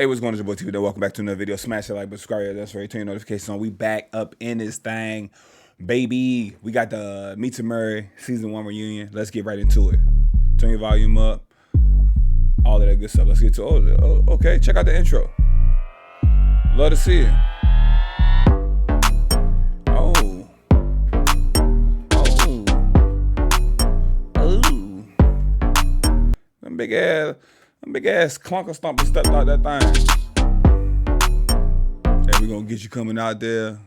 Hey, what's going on, your boy Tpindell? Welcome back to another video. Smash the like, subscribe, that's right, turn your notifications on. We back up in this thing, baby. We got the Meet2Marry season 1 reunion. Let's get right into it. Turn your volume up, all of that good stuff. Let's get to it. Oh, okay, check out the intro. Love to see it. Them big ass clunker stomper stepped out that thing. Hey, we gonna get you coming out there.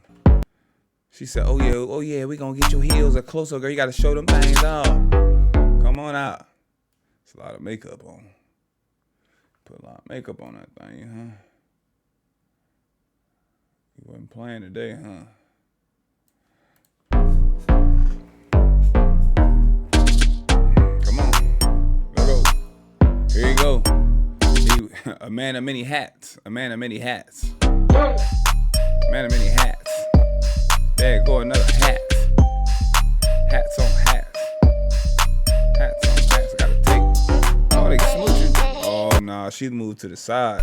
She said, oh yeah, we gonna get your heels a closer, girl. You gotta show them things off. Come on out. It's a lot of makeup on. Put a lot of makeup on that thing, huh? You wasn't playing today, huh? Here you go. A man of many hats. A man of many hats. A man of many hats. There go another hat. Hats on hats. Hats on hats. I gotta take. Oh, they smooching. Oh, nah. She moved to the side.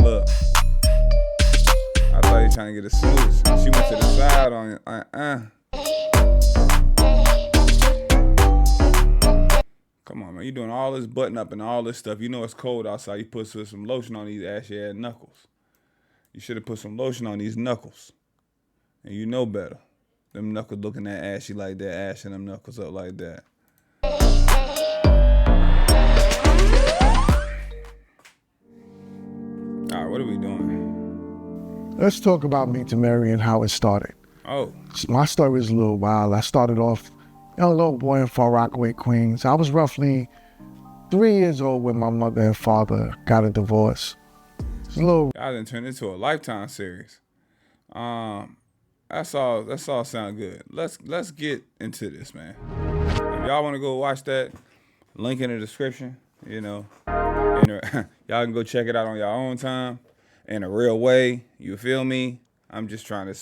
Look. I thought you were trying to get a smooch. She went to the side on it. Come on, man. You doing all this button up and all this stuff. You know it's cold outside. You put some lotion on these ashy ass knuckles. You should have put some lotion on these knuckles. And you know better. Them knuckles looking that ashy like that, ashing them knuckles up like that. All right, what are we doing? Let's talk about Meet2Marry and how it started. Oh. My story is a little wild. I started off young little boy in Far Rockaway, Queens. I was roughly 3 years old when my mother and father got a divorce. It's a little. I done turned into a Lifetime series. That's all sound good. Let's get into this, man. If y'all want to go watch that, link in the description. You know, y'all can go check it out on your own time, in a real way. You feel me? I'm just trying to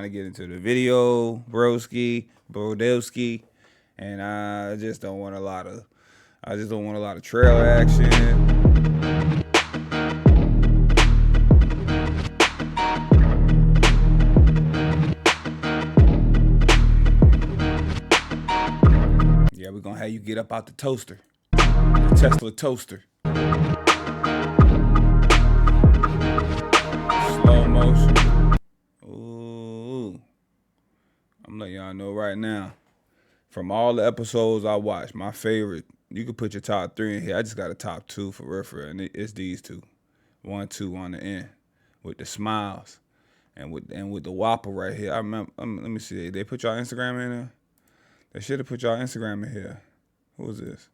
get into the video, Brodowski, and I just don't want a lot of trailer action. Yeah, we're gonna have you get up out the toaster, the Tesla toaster. Slow motion. Ooh. I'm letting y'all know right now. From all the episodes I watched, my favorite, you could put your top 3 in here. I just got a top 2 for real, and it's these two. 1, 2 on the end. With the smiles. And with the Whopper right here. I remember, let me see. They put y'all Instagram in there? They should have put y'all Instagram in here. Who is this?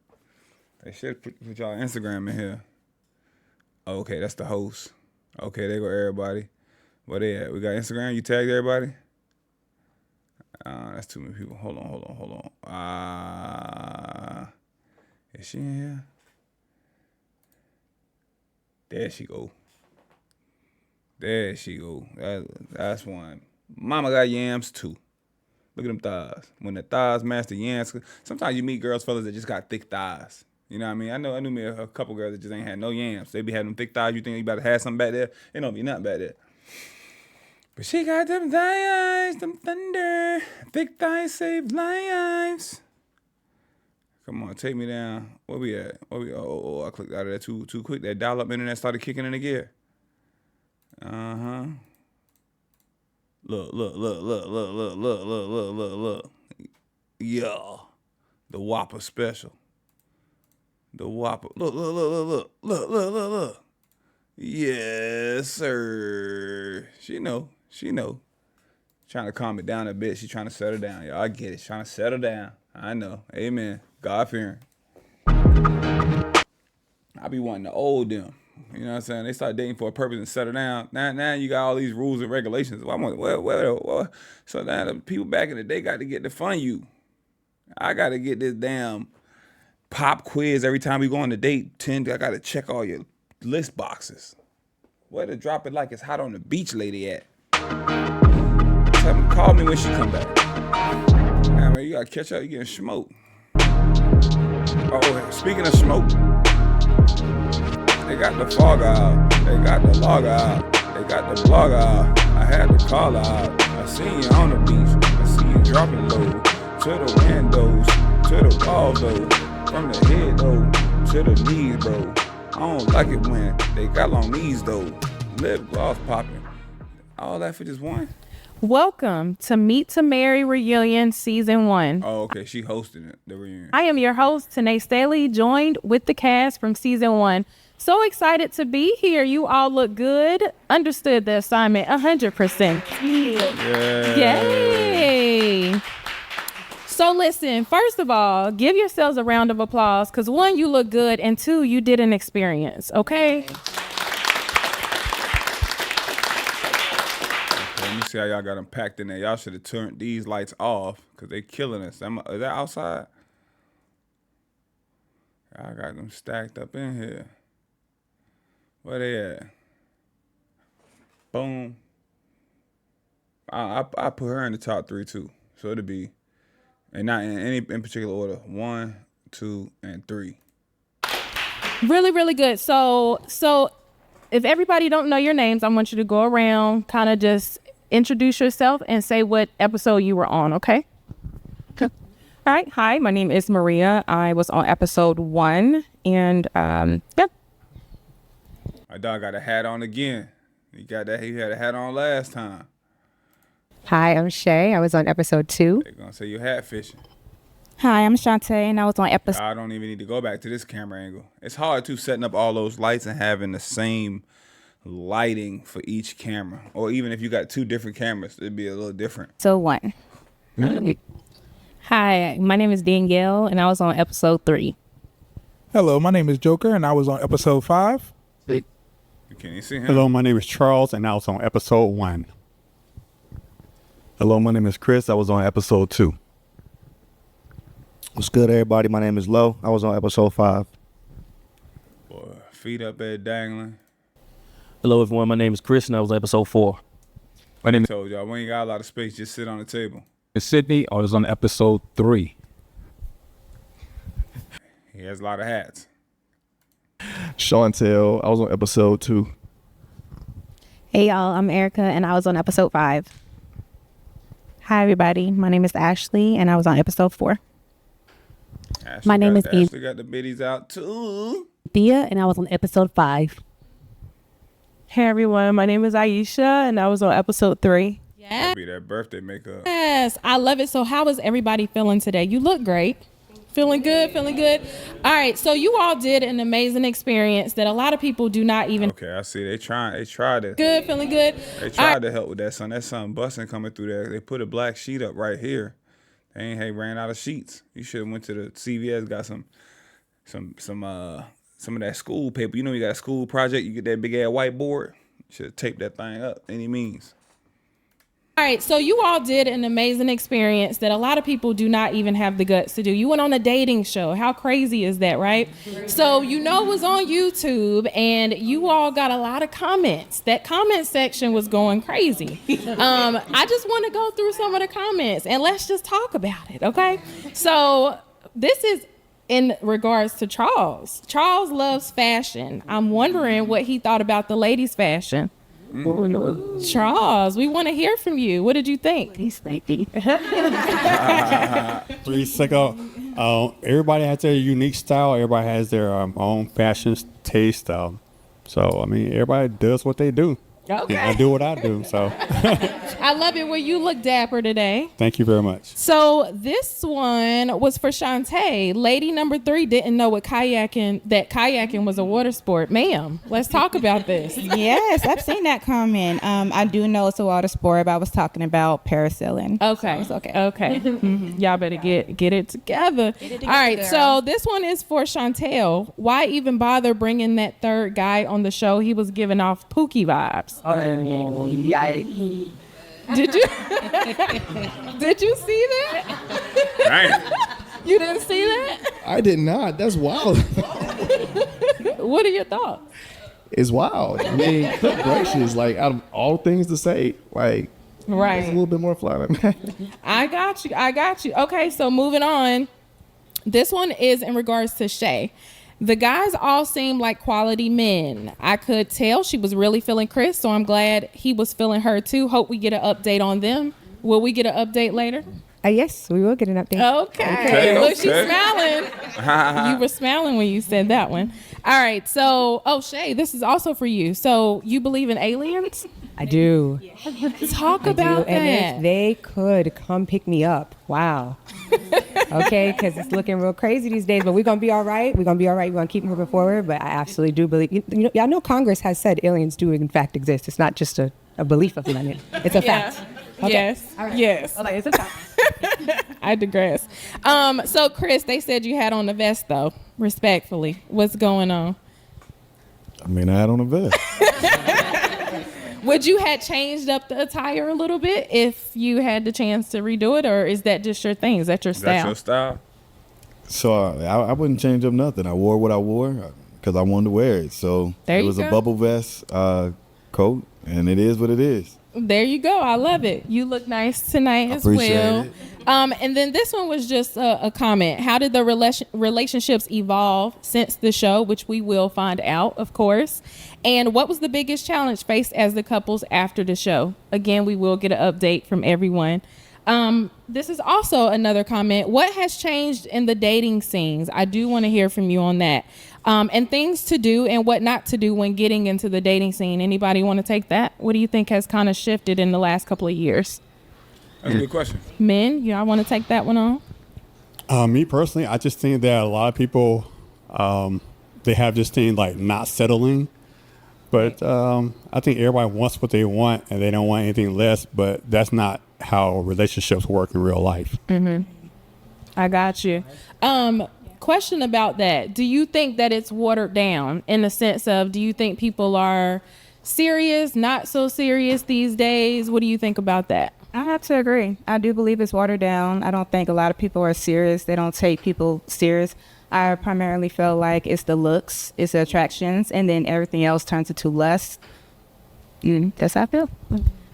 They should have put y'all Instagram in here. Okay, that's the host. Okay, there go everybody. Where they at? We got Instagram. You tagged everybody? That's too many people. Hold on. Is she in here? There she go. That's one. Mama got yams too. Look at them thighs. When the thighs match the yams, sometimes you meet girls, fellas that just got thick thighs. You know what I mean? I knew me a couple girls that just ain't had no yams. They be having them thick thighs. You think you about to have something back there? It don't be nothing back there. But she got them thighs, them thunder. Thick thighs save lives. Come on, take me down. Where we at? I clicked out of that too quick. That dial-up internet started kicking in the gear. Look. Yeah. The Whopper special. The Whopper. Look. Yes, sir. She know. Trying to calm it down a bit. She trying to settle down. Y'all, I get it. Trying to settle down. I know. Amen. God-fearing. I be wanting to old them. You know what I'm saying? They start dating for a purpose and settle down. Now you got all these rules and regulations. So now the people back in the day got to get to fund you. I got to get this damn pop quiz every time we go on a date. I got to check all your list boxes. Where to drop it like it's hot on the beach lady at? Call me when she come back. Man, you gotta catch up. You getting smoked. Oh, speaking of smoke, they got the fog out. They got the log out. They got the blog out. I had to call out. I seen you on the beach. I see you dropping low. To the windows, to the walls though. From the head though, to the knees, bro. I don't like it when they got long knees though. Lip gloss popping. All that for just one? Welcome to Meet2Marry Reunion Season 1. Oh, okay. She hosted it, the reunion. I am your host, Tanae Staley, joined with the cast from Season 1. So excited to be here. You all look good. Understood the assignment 100%. Yay. So listen, first of all, give yourselves a round of applause because 1, you look good, and 2, you did an experience, okay? Let me see how y'all got them packed in there. Y'all should have turned these lights off because they killing us. Is that outside? I got them stacked up in here. Where they at? Boom. I put her in the top 3 too. So it'll be, and not in any in particular order. 1, 2, and 3. Really, really good. So if everybody don't know your names, I want you to go around, kind of just introduce yourself and say what episode you were on, okay? All right. Hi, my name is Maria. I was on episode 1, and yeah. My dog got a hat on again. He had a hat on last time. Hi, I'm Shay. I was on episode 2. They're gonna say you hat fishing. Hi, I'm Shantae, and I was on episode. I don't even need to go back to this camera angle. It's hard to setting up all those lights and having the same lighting for each camera. Or even if you got 2 different cameras, it'd be a little different. So 1. Hi, my name is Danielle, and I was on episode 3. Hello, my name is Joker, and I was on episode 5. You can't even see him. Hello, my name is Charles, and I was on episode 1. Hello, my name is Chris. I was on episode 2. What's good, everybody? My name is Lo. I was on episode 5. Boy, feet up there dangling. Hello, everyone. My name is Chris, and I was on episode 4. My name told y'all, we ain't got a lot of space. Just sit on the table. It's Sydney. I was on episode 3. He has a lot of hats. Chantel. I was on episode 2. Hey, y'all. I'm Erica, and I was on episode 5. Hi, everybody. My name is Ashley, and I was on episode 4. My name is Ashley got the biddies out too. Thea, and I was on episode 5. Hey, everyone. My name is Aisha, and I was on episode 3. That'll be that birthday makeup. Yes, I love it. So how is everybody feeling today? You look great. Feeling good, feeling good. All right, so you all did an amazing experience that a lot of people do not even. Okay, I see. They tried to. Good, feeling good. They tried to help with that son. That son busting coming through there. They put a black sheet up right here. They ran out of sheets. You should have went to the CVS, got some of that school paper. You know, you got a school project. You get that big ass whiteboard. You should have taped that thing up. Any means. All right, so you all did an amazing experience that a lot of people do not even have the guts to do. You went on a dating show. How crazy is that, right? So it was on YouTube, and you all got a lot of comments. That comment section was going crazy. I just want to go through some of the comments, and let's just talk about it, okay? So this is in regards to Charles. Charles loves fashion. I'm wondering what he thought about the ladies' fashion. Charles, we want to hear from you. What did you think? He's thinking. 3 seconds. Everybody has their unique style. Everybody has their own fashion taste. So, I mean, everybody does what they do. Okay. I do what I do. So, I love it when you look dapper today. thank you very much. So this one was for Shantae. Lady number 3 didn't know that kayaking was a water sport. Ma'am, let's talk about this. Yes, I've seen that comment. I do know it's a water sport, but I was talking about parasailing. Okay. So it's okay. Okay. Y'all better get it together. All right. girl. So this one is for Chantel. Why even bother bringing that 3rd guy on the show? He was giving off Pookie vibes. Did you see that? Dang. You didn't see that? I did not. That's wild. What are your thoughts? It's wild. I mean, good gracious. Like, out of all things to say, like, it's a Right. little bit more fly than that. I got you. Okay, so moving on. This one is in regards to Shay. The guys all seem like quality men. I could tell she was really feeling Chris, so I'm glad he was feeling her too. Hope we get an update on them. Will we get an update later? Yes, we will get an update. Okay. Look, she's smiling. You were smiling when you said that one. All right. So, Shay, this is also for you. So, you believe in aliens? I do. Talk about that. And if they could come pick me up, wow. Okay, because it's looking real crazy these days, but we're going to be all right. We're going to keep moving forward, but I absolutely do believe, I know Congress has said aliens do in fact exist. It's not just a belief of mine. It's a fact. Okay. Yes. Right. Yes. Okay, it's a fact. I digress. So, Chris, they said you had on the vest, though. Respectfully. What's going on? I mean, I had on a vest. Would you have changed up the attire a little bit if you had the chance to redo it, or is that just your thing? Is that your style? That's your style? So I wouldn't change up nothing. I wore what I wore because I wanted to wear it. So there it was a bubble vest coat, and it is what it is. There you go. I love it. You look nice tonight as well. It. And then this one was just a comment. How did the relationships evolve since the show, which we will find out, of course? And what was the biggest challenge faced as the couples after the show? Again, we will get an update from everyone. This is also another comment. What has changed in the dating scenes? I do want to hear from you on that. And things to do and what not to do when getting into the dating scene. Anybody want to take that? What do you think has kind of shifted in the last couple of years? That's a good question. Men, y'all want to take that one on? Me personally, I just think that a lot of people, they have this thing like not settling. But I think everybody wants what they want and they don't want anything less. But that's not how relationships work in real life. Mm-hmm. I got you. Question about that. Do you think that it's watered down in the sense of, do you think people are serious, not so serious these days? What do you think about that? I have to agree. I do believe it's watered down. I don't think a lot of people are serious. They don't take people serious. I primarily feel like it's the looks, it's the attractions, and then everything else turns into lust. That's how I feel.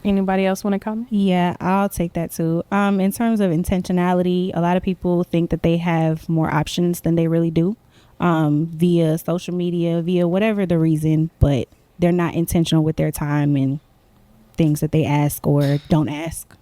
Anybody else want to comment? Yeah, I'll take that too. In terms of intentionality, a lot of people think that they have more options than they really do, via social media, via whatever the reason, but they're not intentional with their time and things that they ask or don't ask.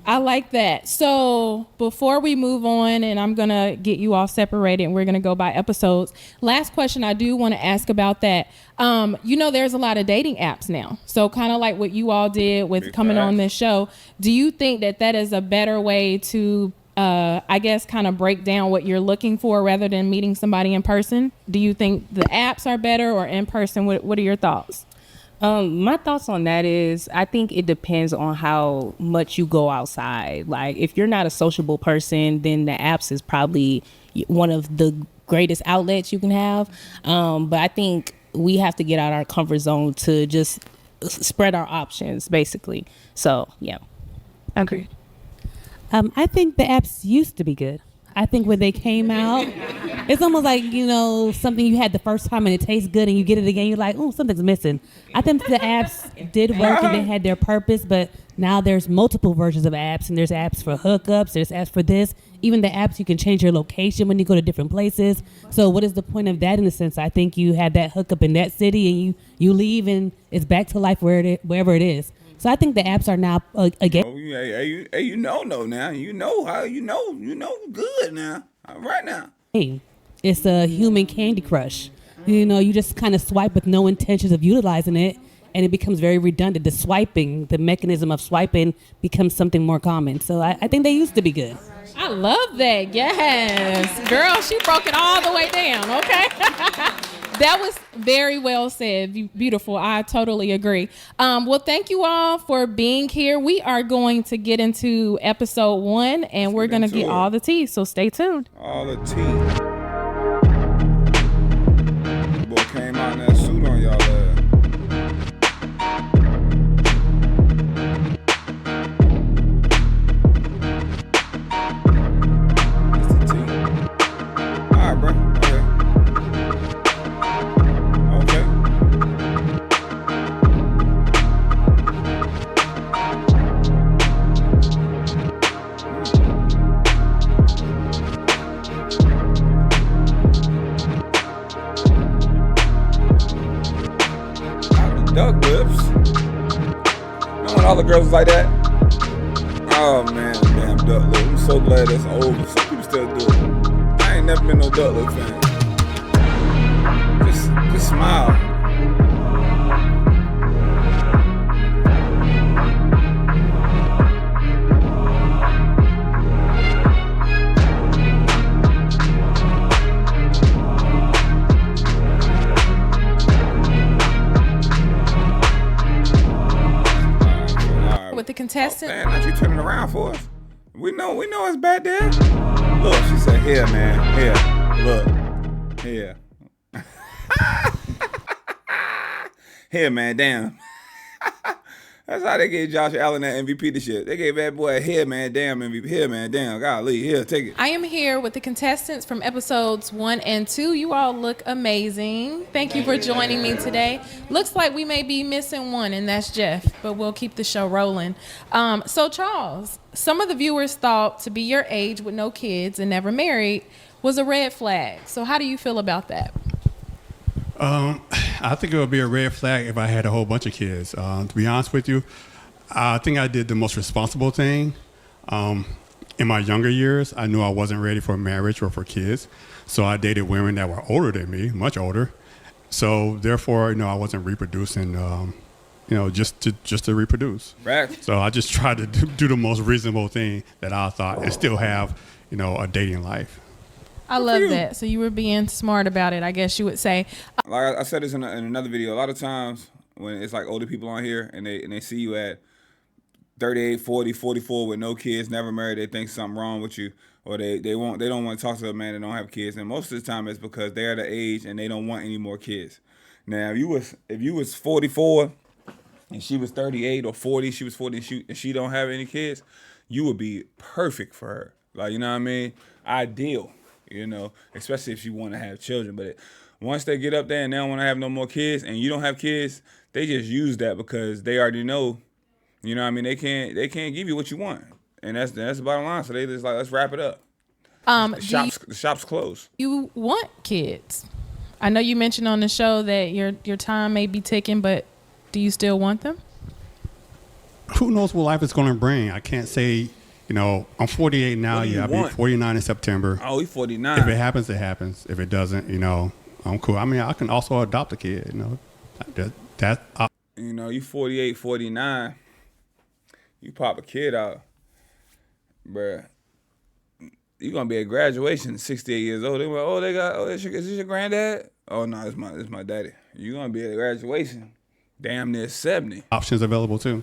I like that. So before we move on, and I'm going to get you all separated and we're going to go by episodes. Last question I do want to ask about that. There's a lot of dating apps now. So kind of like what you all did with coming on this show. Do you think that is a better way to, kind of break down what you're looking for rather than meeting somebody in person? Do you think the apps are better or in person? What are your thoughts? My thoughts on that is I think it depends on how much you go outside. Like if you're not a sociable person, then the apps is probably one of the greatest outlets you can have. But I think we have to get out of our comfort zone to just spread our options, basically. So, yeah. Agreed. I think the apps used to be good. I think when they came out, it's almost like, something you had the first time and it tastes good and you get it again, you're like, oh, something's missing. I think the apps did work and they had their purpose, but now there's multiple versions of apps and there's apps for hookups, there's apps for this. Even the apps, you can change your location when you go to different places. So what is the point of that in a sense? I think you had that hookup in that city and you leave and it's back to life wherever it is. So I think the apps are now again. Now you know how good now. Right now. Hey, it's a human Candy Crush. You just kind of swipe with no intentions of utilizing it, and it becomes very redundant. The mechanism of swiping becomes something more common. So I think they used to be good. I love that. Yes. Girl, she broke it all the way down. Okay. That was very well said. Beautiful. I totally agree. Well, thank you all for being here. We are going to get into episode 1 and we're going to get all the tea. So stay tuned. All the tea. Boy came out in that suit on y'all ass. duck lips. You know when all the girls was like that? Oh man, damn duck lip. I'm so glad that's over. Some people still do it. I ain't never been no duck lip fan. Just smile. With the contestant. Man, not you turning around for us. We know it's bad there. Look, she said, here, man. Here. Look. Here. Here, man. Damn. That's how they gave Josh Allen that MVP this year. They gave that boy a here, man. Damn MVP. Here, man. Damn. Golly. Here, take it. I am here with the contestants from episodes 1 and 2. You all look amazing. Thank you for joining me today. Looks like we may be missing one, and that's Jeff, but we'll keep the show rolling. So Charles, some of the viewers thought to be your age with no kids and never married was a red flag. So how do you feel about that? I think it would be a red flag if I had a whole bunch of kids. To be honest with you, I think I did the most responsible thing. In my younger years, I knew I wasn't ready for marriage or for kids. So I dated women that were older than me, much older. So therefore, I wasn't reproducing, just to reproduce. Right. So I just tried to do the most reasonable thing that I thought and still have, a dating life. I love that. So you were being smart about it, I guess you would say. Like I said this in another video, a lot of times when it's like older people on here and they see you at 38, 40, 44 with no kids, never married, they think something wrong with you, or they don't want to talk to a man that don't have kids. And most of the time it's because they're the age and they don't want any more kids. Now, if you was 44 and she was 38 or 40, she was 40 and she don't have any kids, you would be perfect for her. Like, you know what I mean? Ideal. Especially if you want to have children. But once they get up there and they don't want to have no more kids and you don't have kids, they just use that because they already know, what I mean? They can't give you what you want. And that's the bottom line. So they just like, let's wrap it up. The shop's closed. You want kids. I know you mentioned on the show that your time may be ticking, but do you still want them? Who knows what life is going to bring? I can't say. I'm 48 now. I'll be 49 in September. Oh, he's 49. If it happens, it happens. If it doesn't, I'm cool. I mean, I can also adopt a kid. You 48, 49. You pop a kid out, bruh. You gonna be at graduation, 68 years old. They went, is this your granddad? Oh no, it's my daddy. You gonna be at graduation, damn near 70. Options available too.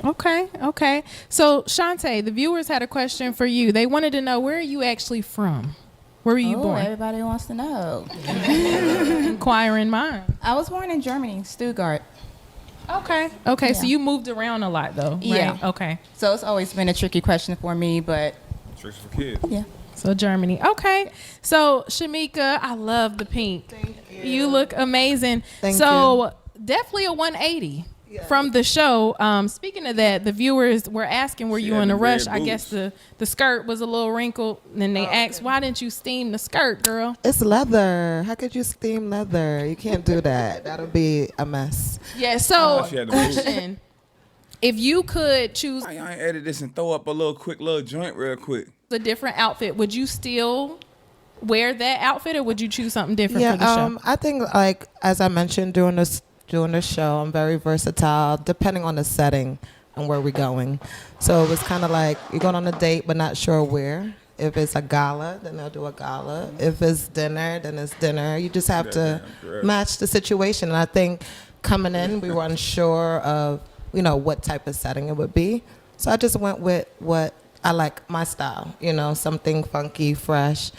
Okay. So, Shantae, the viewers had a question for you. They wanted to know, where are you actually from? Where were you born? Everybody wants to know. Inquiring minds. I was born in Germany, Stuttgart. Okay. Yeah. So you moved around a lot, though, right? Yeah. Okay. So it's always been a tricky question for me, but... Tricks for kids. Yeah. So Germany. Okay. So, Shamika, I love the pink. Thank you. You look amazing. Thank you. Definitely a 180. From the show. Speaking of that, the viewers were asking, were you in a rush? I guess the skirt was a little wrinkled. And then they asked, why didn't you steam the skirt, girl? It's leather. How could you steam leather? You can't do that. That'll be a mess. Yeah, so question. If you could choose I ain't edit this and throw up a quick little joint real quick. a different outfit, would you still wear that outfit or would you choose something different for the show? I think, like, as I mentioned during the show, I'm very versatile depending on the setting and where we're going. So it was kind of like you're going on a date but not sure where. If it's a gala, then they'll do a gala. If it's dinner, then it's dinner. You just have to match the situation. And I think coming in, we were unsure of, what type of setting it would be. So I just went with what I like, my style, something funky, fresh.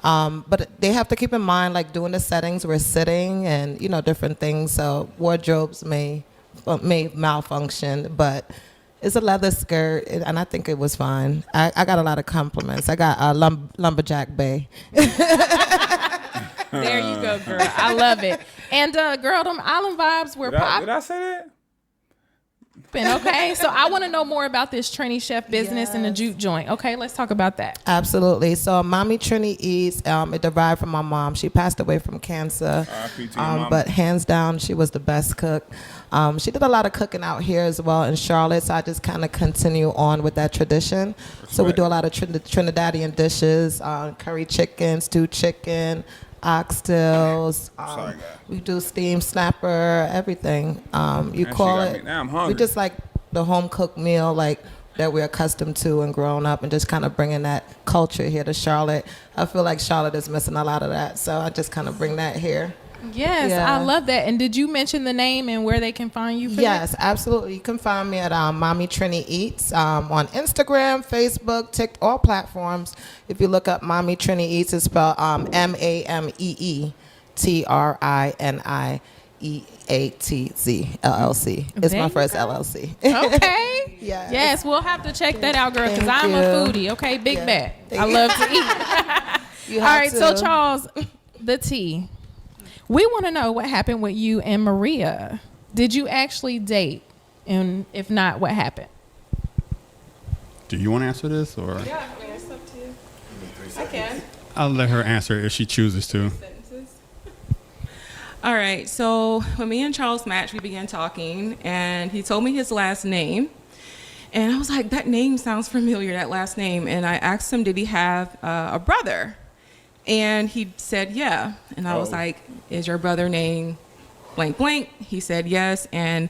But they have to keep in mind, like, doing the settings, we're sitting and, different things. So wardrobes may malfunction, but it's a leather skirt, and I think it was fine. I got a lot of compliments. I got a lumberjack bay. There you go, girl. I love it. And, girl, them island vibes were pop. Did I say that? Okay, so I want to know more about this Trini Chef business and the juke joint. Okay, let's talk about that. Absolutely. So Mommy Trini Eats, it derived from my mom. She passed away from cancer. R.I.P. to your mama. But hands down, she was the best cook. She did a lot of cooking out here as well in Charlotte, so I just kind of continue on with that tradition. So we do a lot of Trinidadian dishes, curry chicken, stewed chicken, oxtails. We do steam snapper, everything. You call it. Now I'm hungry. We just like the home cooked meal, like that we're accustomed to and growing up, and just kind of bringing that culture here to Charlotte. I feel like Charlotte is missing a lot of that, so I just kind of bring that here. Yes, Yeah. I love that. And did you mention the name and where they can find you? For Yes, absolutely. You can find me at Mommy Trini Eats on Instagram, Facebook, TikTok, all platforms. If you look up Mommy Trini Eats, it's spelled MEAMEETRINIEATZ LLC. It's There my you first go. LLC. Okay. Yes. Yes, we'll have to check that out, girl, because Thank I'm you. a foodie. Okay, big bad. I love to eat. You All have right, so to. Charles, the tea. We want to know what happened with you and Maria. Did you actually date? And if not, what happened? Do you want to answer this, or Yeah, I mean, it's up to you. I can. I'll let her answer if she chooses to. All right, so when me and Charles matched, we began talking, and he told me his last name. And I was like, that name sounds familiar, that last name. And I asked him, did he have a brother? And he said, yeah. And I was like, is your brother named blank blank? He said, yes. And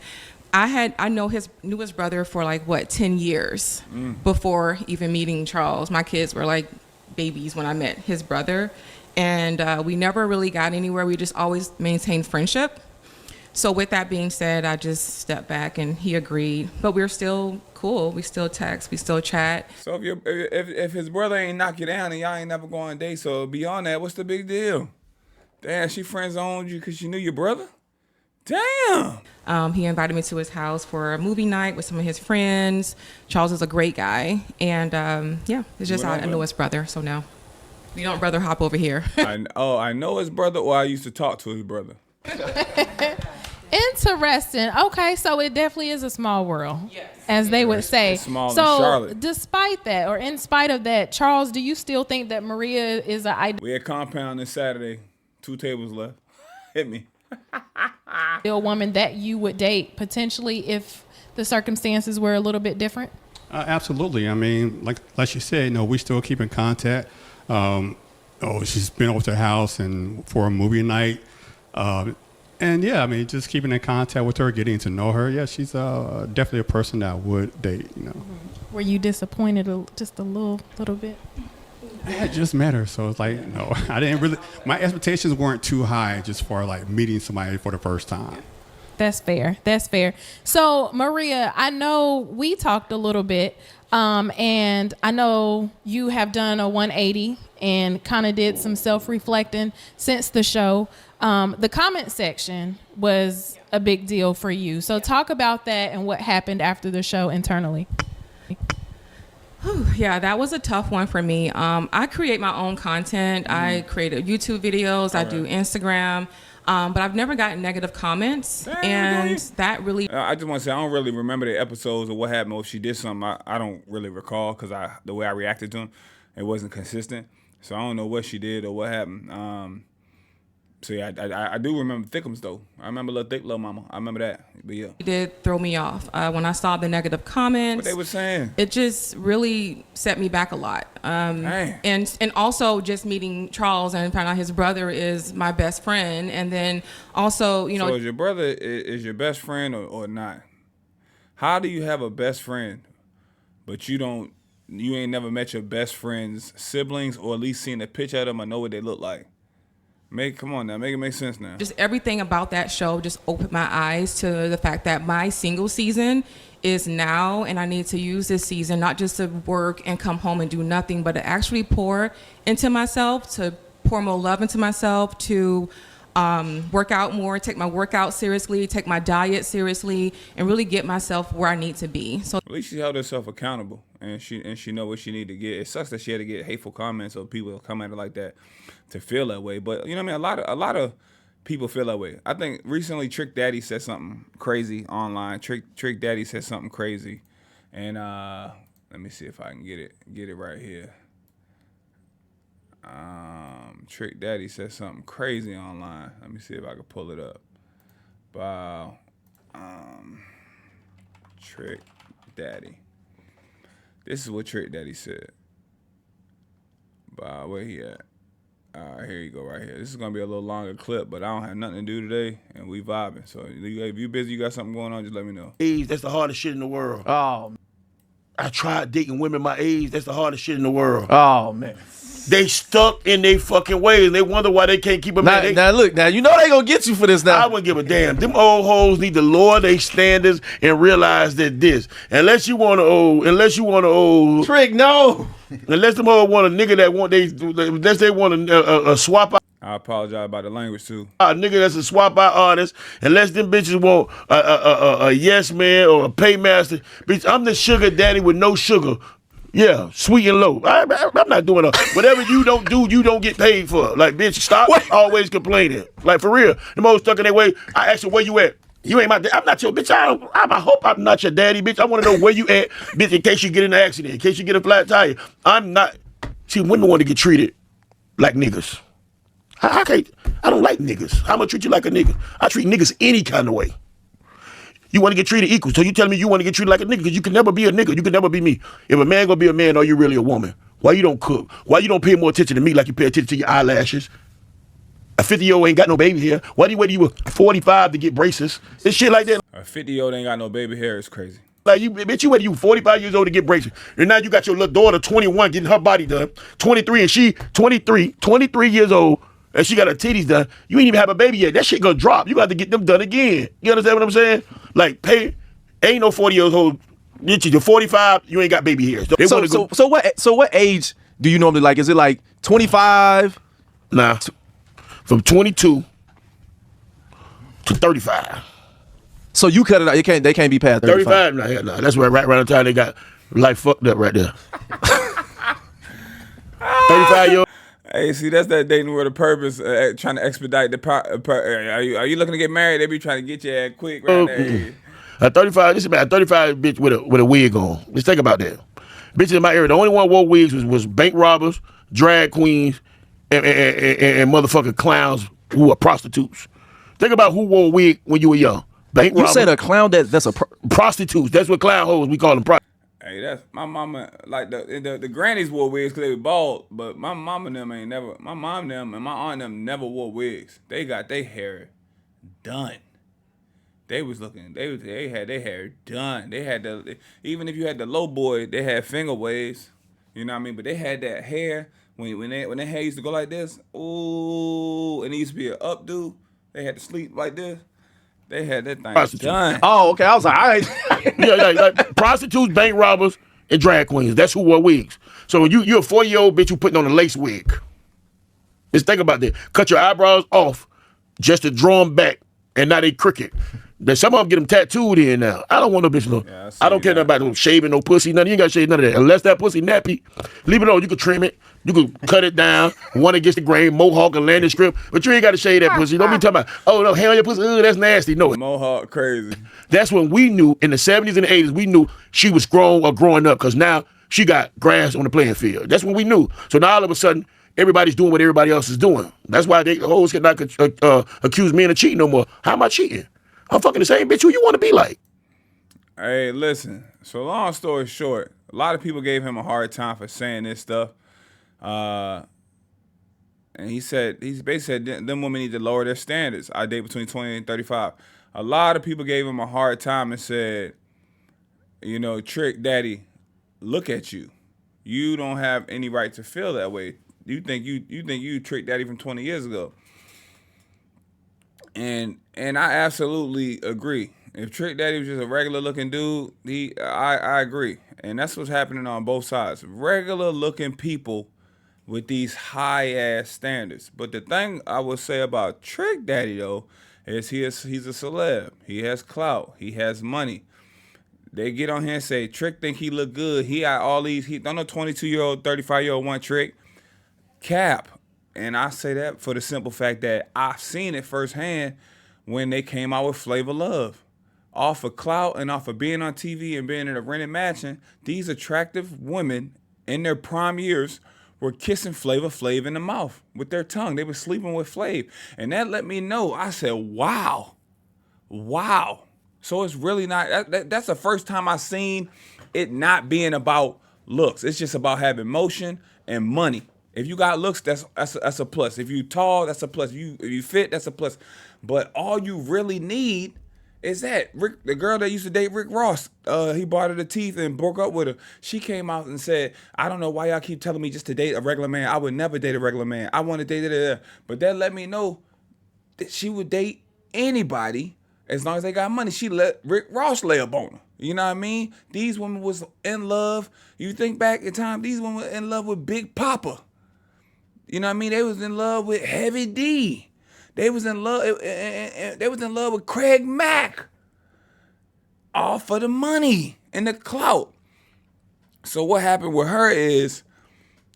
I knew his brother for 10 years before even meeting Charles. My kids were like babies when I met his brother. And we never really got anywhere. We just always maintained friendship. So with that being said, I just stepped back and he agreed. But we're still cool. We still text. We still chat. So if his brother ain't knock you down and y'all ain't never go on a date, so beyond that, what's the big deal? Damn, she friend zoned you because she knew your brother? Damn. He invited me to his house for a movie night with some of his friends. Charles is a great guy. And it's just I know his brother. So now we don't brother hop over here. I know his brother, or I used to talk to his brother. Interesting. Okay, so it definitely is a small world, as they would say. It's small in so, Charlotte. despite that, or in spite of that, Charles, do you still think that Maria is an We had compound this Saturday. 2 tables left. Hit me. ideal woman that you would date potentially if the circumstances were a little bit different? Absolutely. I mean, like you said, we still keep in contact. She's been over to the house and for a movie night. And yeah, I mean, just keeping in contact with her, getting to know her. Yeah, she's definitely a person that I would date, Were you disappointed just a little bit? I had just met her, so it's like, no, I didn't really, my expectations weren't too high just for meeting somebody for the first time. That's fair. That's fair. So, Maria, I know we talked a little bit, and I know you have done a 180 and kind of did some self-reflecting since the show. The comment section was a big deal for you. So talk about that and what happened after the show internally. Yeah, that was a tough one for me. I create my own content. I create YouTube videos. I do Instagram. But I've never gotten negative comments. And that really... I just want to say, I don't really remember the episodes or what happened, or if she did something. I don't really recall because the way I reacted to them, it wasn't consistent. So I don't know what she did or what happened. So yeah, I do remember Thickums though. I remember Little Mama. I remember that. But yeah, it did throw me off when I saw the negative comments. What they were saying, it just really set me back a lot. And also just meeting Charles and finding out his brother is my best friend, and then also So is your brother is your best friend or not? How do you have a best friend, but you ain't never met your best friend's siblings, or at least seen a picture of them or know what they look like? Come on now, make it make sense now. Just everything about that show just opened my eyes to the fact that my single season is now, and I need to use this season not just to work and come home and do nothing, but to actually pour into myself, to pour more love into myself, to work out more, take my workout seriously, take my diet seriously, and really get myself where I need to be. So at least she held herself accountable, and she know what she need to get. It sucks that she had to get hateful comments or people come at her like that to feel that way. But you know what I mean? A lot of people feel that way. I think recently Trick Daddy said something crazy online. Trick Daddy said something crazy, and let me see if I can get it right here. Trick Daddy said something crazy online. Let me see if I can pull it up. Wow. Trick Daddy. This is what Trick Daddy said. Wow, where he at? All right, here you go, right here. This is gonna be a little longer clip, but I don't have nothing to do today, and we vibing. So if you busy, you got something going on, just let me know. Age, that's the hardest shit in the world. Oh. I tried dating women my age. That's the hardest shit in the world. Oh, man. They stuck in their fucking ways. They wonder why they can't keep a man. Now look, now you know they gonna get you for this now. I wouldn't give a damn. Them old hoes need to lower their standards and realize that unless you want to Trick, no. Unless them hoes want a nigga unless they want a swap out. I apologize about the language too. A nigga that's a swap out artist, unless them bitches want a yes man or a paymaster. Bitch, I'm the sugar daddy with no sugar. Yeah, sweet and low. I'm not doing whatever you don't do, you don't get paid for. Like, bitch, stop always complaining. Like, for real. Them hoes stuck in their way. I asked her, where you at? You ain't I'm not your bitch. I hope I'm not your daddy, bitch. I want to know where you at, bitch, in case you get in an accident, in case you get a flat tire. I'm not. See, women want to get treated like niggas. I don't like niggas. I'm gonna treat you like a nigga. I treat niggas any kind of way. You want to get treated equal. So you telling me you want to get treated like a nigga because you can never be a nigga. You can never be me. If a man gonna be a man, are you really a woman? Why you don't cook? Why you don't pay more attention to me like you pay attention to your eyelashes? A 50-year-old ain't got no baby hair. Why do you wait till you were 45 to get braces? This shit like that. A 50-year-old ain't got no baby hair is crazy. Like you wait till you 45 years old to get braces. And now you got your little daughter, 21, getting her body done. 23 and she 23 years old. And she got her titties done. You ain't even have a baby yet. That shit gonna drop. You got to get them done again. You understand what I'm saying? Like, ain't no 40 years old. You're 45. You ain't got baby hairs. So what age do you normally like? Is it like 25? Nah, from 22 to 35. So you cut it out. They can't be past 35. 35. Nah. That's right around the time they got life fucked up right there. 35-year-old. Hey, see, that's that dating with a purpose, trying to expedite the. Are you looking to get married? They be trying to get your ass quick right there. A 35. This is about a 35 bitch with a wig on. Just think about that. Bitches in my area, the only one who wore wigs was bank robbers, drag queens, and motherfucking clowns who are prostitutes. Think about who wore a wig when you were young. Bank robbers. You said a clown that's a prostitutes. That's what clown hoes we call them. Hey, that's my mama. Like the grannies wore wigs because they were bald, but my mom and them ain't never. My mom them and my aunt them never wore wigs. They got their hair done. They was looking. They had their hair done. They had even if you had the low boy, they had finger waves. You know what I mean? But they had that hair when their hair used to go like this. Ooh, and it used to be an updo. They had to sleep like this. They had that thing done. Oh, okay. I was like, all right. like prostitutes, bank robbers, and drag queens. That's who wore wigs. So when you're a 40-year-old bitch, you putting on a lace wig. Just think about that. Cut your eyebrows off just to draw them back, and now they crooked. Then some of them get them tattooed in now. I don't want no bitch. I don't care nothing about no shaving, no pussy, nothing. You ain't got to shave none of that. Unless that pussy nappy, leave it alone. You can trim it. You can cut it down. One against the grain, mohawk and landing strip. But you ain't got to shave that pussy. Don't be talking about, oh, no, hair on your pussy. That's nasty. No. Mohawk crazy. That's when we knew, in the 70s and the 80s, we knew she was grown or growing up because now she got grass on the playing field. That's when we knew. So now all of a sudden, everybody's doing what everybody else is doing. That's why they hoes cannot accuse men of cheating no more. How am I cheating? I'm fucking the same bitch who you want to be like. Hey, listen. So long story short, a lot of people gave him a hard time for saying this stuff. And he basically said them women need to lower their standards. I date between 20 and 35. A lot of people gave him a hard time and said, you know, Trick Daddy, look at you. You don't have any right to feel that way. You think you Trick Daddy from 20 years ago. And I absolutely agree. If Trick Daddy was just a regular looking dude, I agree. And that's what's happening on both sides. Regular looking people with these high ass standards. But the thing I would say about Trick Daddy though is he's a celeb. He has clout. He has money. They get on here and say Trick think he look good. He got all these. He don't know 22-year-old, 35-year-old want Trick. Cap. And I say that for the simple fact that I've seen it firsthand when they came out with Flavor Love. Off of clout and off of being on TV and being in a rented mansion, these attractive women in their prime years were kissing Flavor Flav in the mouth with their tongue. They were sleeping with Flav. And that let me know. I said, wow. So it's really not, that's the first time I seen it not being about looks. It's just about having motion and money. If you got looks, that's a plus. If you tall, that's a plus. If you fit, that's a plus. But all you really need is that. Rick, the girl that used to date Rick Ross, he bought her the teeth and broke up with her. She came out and said, I don't know why y'all keep telling me just to date a regular man. I would never date a regular man. I want to date it. But that let me know that she would date anybody as long as they got money. She let Rick Ross lay up on her. You know what I mean? These women was in love. You think back in time, these women were in love with Big Papa. You know what I mean? They was in love with Heavy D. They was in love. They was in love with Craig Mack. All for the money and the clout. So what happened with her is,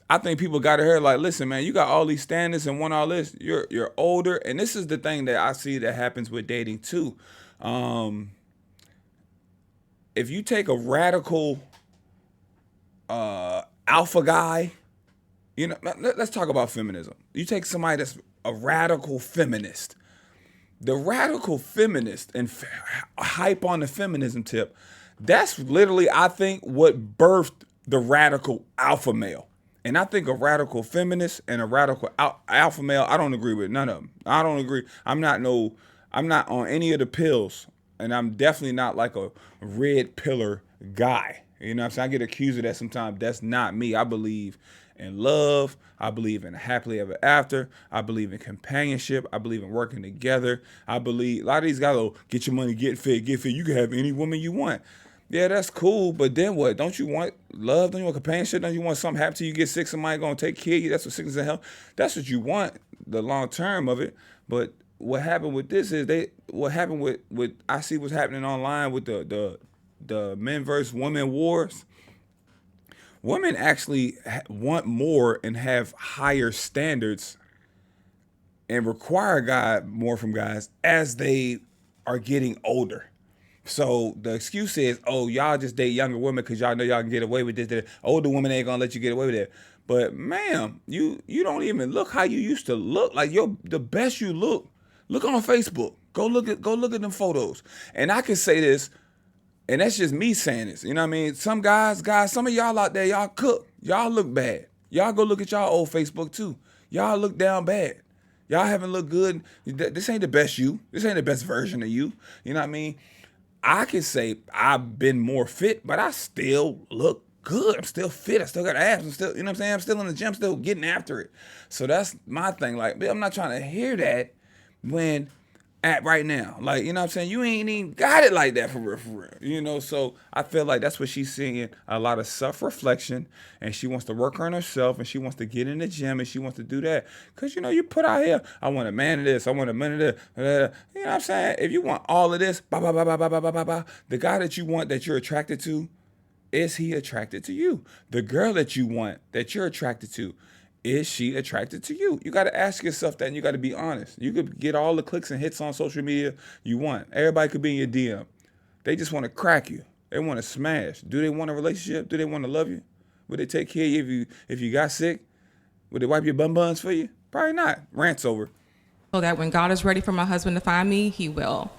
I think people got to her like, listen, man, you got all these standards and want all this. You're older, and this is the thing that I see that happens with dating too. If you take a radical alpha guy, you know, let's talk about feminism. You take somebody that's a radical feminist. The radical feminist and hype on the feminism tip, that's literally, I think, what birthed the radical alpha male. And I think a radical feminist and a radical alpha male, I don't agree with none of them. I don't agree. I'm not on any of the pills, and I'm definitely not like a red pillar guy. You know what I'm saying? I get accused of that sometimes. That's not me. I believe in love. I believe in happily ever after. I believe in companionship. I believe in working together. I believe a lot of these guys go, get your money, get fit, get fit. You can have any woman you want. Yeah, that's cool, but then what? Don't you want love? Don't you want companionship? Don't you want something happen to you, get sick, somebody gonna take care of you? That's what sickness and health. That's what you want, the long term of it. But what happened with this is what happened with I see what's happening online with the men versus women wars. Women actually want more and have higher standards and require more from guys as they are getting older. So the excuse is, oh, y'all just date younger women because y'all know y'all can get away with this. Older women ain't gonna let you get away with it. But ma'am, you don't even look how you used to look. Like the best you look on Facebook. Go look at them photos. And I can say this. And that's just me saying this. You know what I mean? Some guys, some of y'all out there, y'all cook. Y'all look bad. Y'all go look at y'all old Facebook too. Y'all look down bad. Y'all haven't looked good. This ain't the best you. This ain't the best version of you. You know what I mean? I can say I've been more fit, but I still look good. I'm still fit. I still got abs. I'm still, you know what I'm saying? I'm still in the gym, still getting after it. So that's my thing. Like, I'm not trying to hear that when at right now. Like, you know what I'm saying? You ain't even got it like that for real. You know, so I feel like that's what she's seeing, a lot of self-reflection, and she wants to work on herself, and she wants to get in the gym, and she wants to do that. Because, you know, you put out here, I want a man of this, I want a man of this. You know what I'm saying? If you want all of this, the guy that you want, that you're attracted to, is he attracted to you? The girl that you want, that you're attracted to, is she attracted to you? You got to ask yourself that, and you got to be honest. You could get all the clicks and hits on social media you want. Everybody could be in your DM. They just want to crack you. They want to smash. Do they want a relationship? Do they want to love you? Would they take care of you if you got sick? Would they wipe your bum buns for you? Probably not. Rant's over. So that when God is ready for my husband to find me, he will.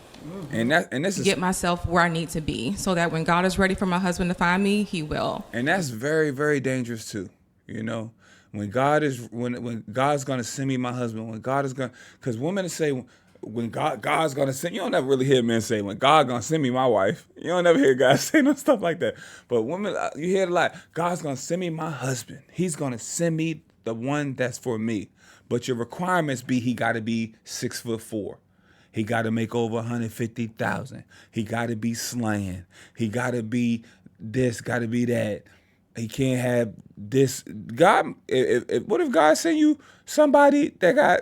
And this is get myself where I need to be, so that when God is ready for my husband to find me, he will. And that's very, very dangerous too. You know, when God's gonna send me my husband, when God is gonna, because women say when God's gonna send, you don't never really hear men say when God gonna send me my wife. You don't never hear guys say no stuff like that. But women, you hear it a lot. God's gonna send me my husband. He's gonna send me the one that's for me. But your requirements be he got to be 6'4". He got to make over 150,000. He got to be slaying. He got to be this, got to be that. He can't have this. God, what if God sent you somebody that got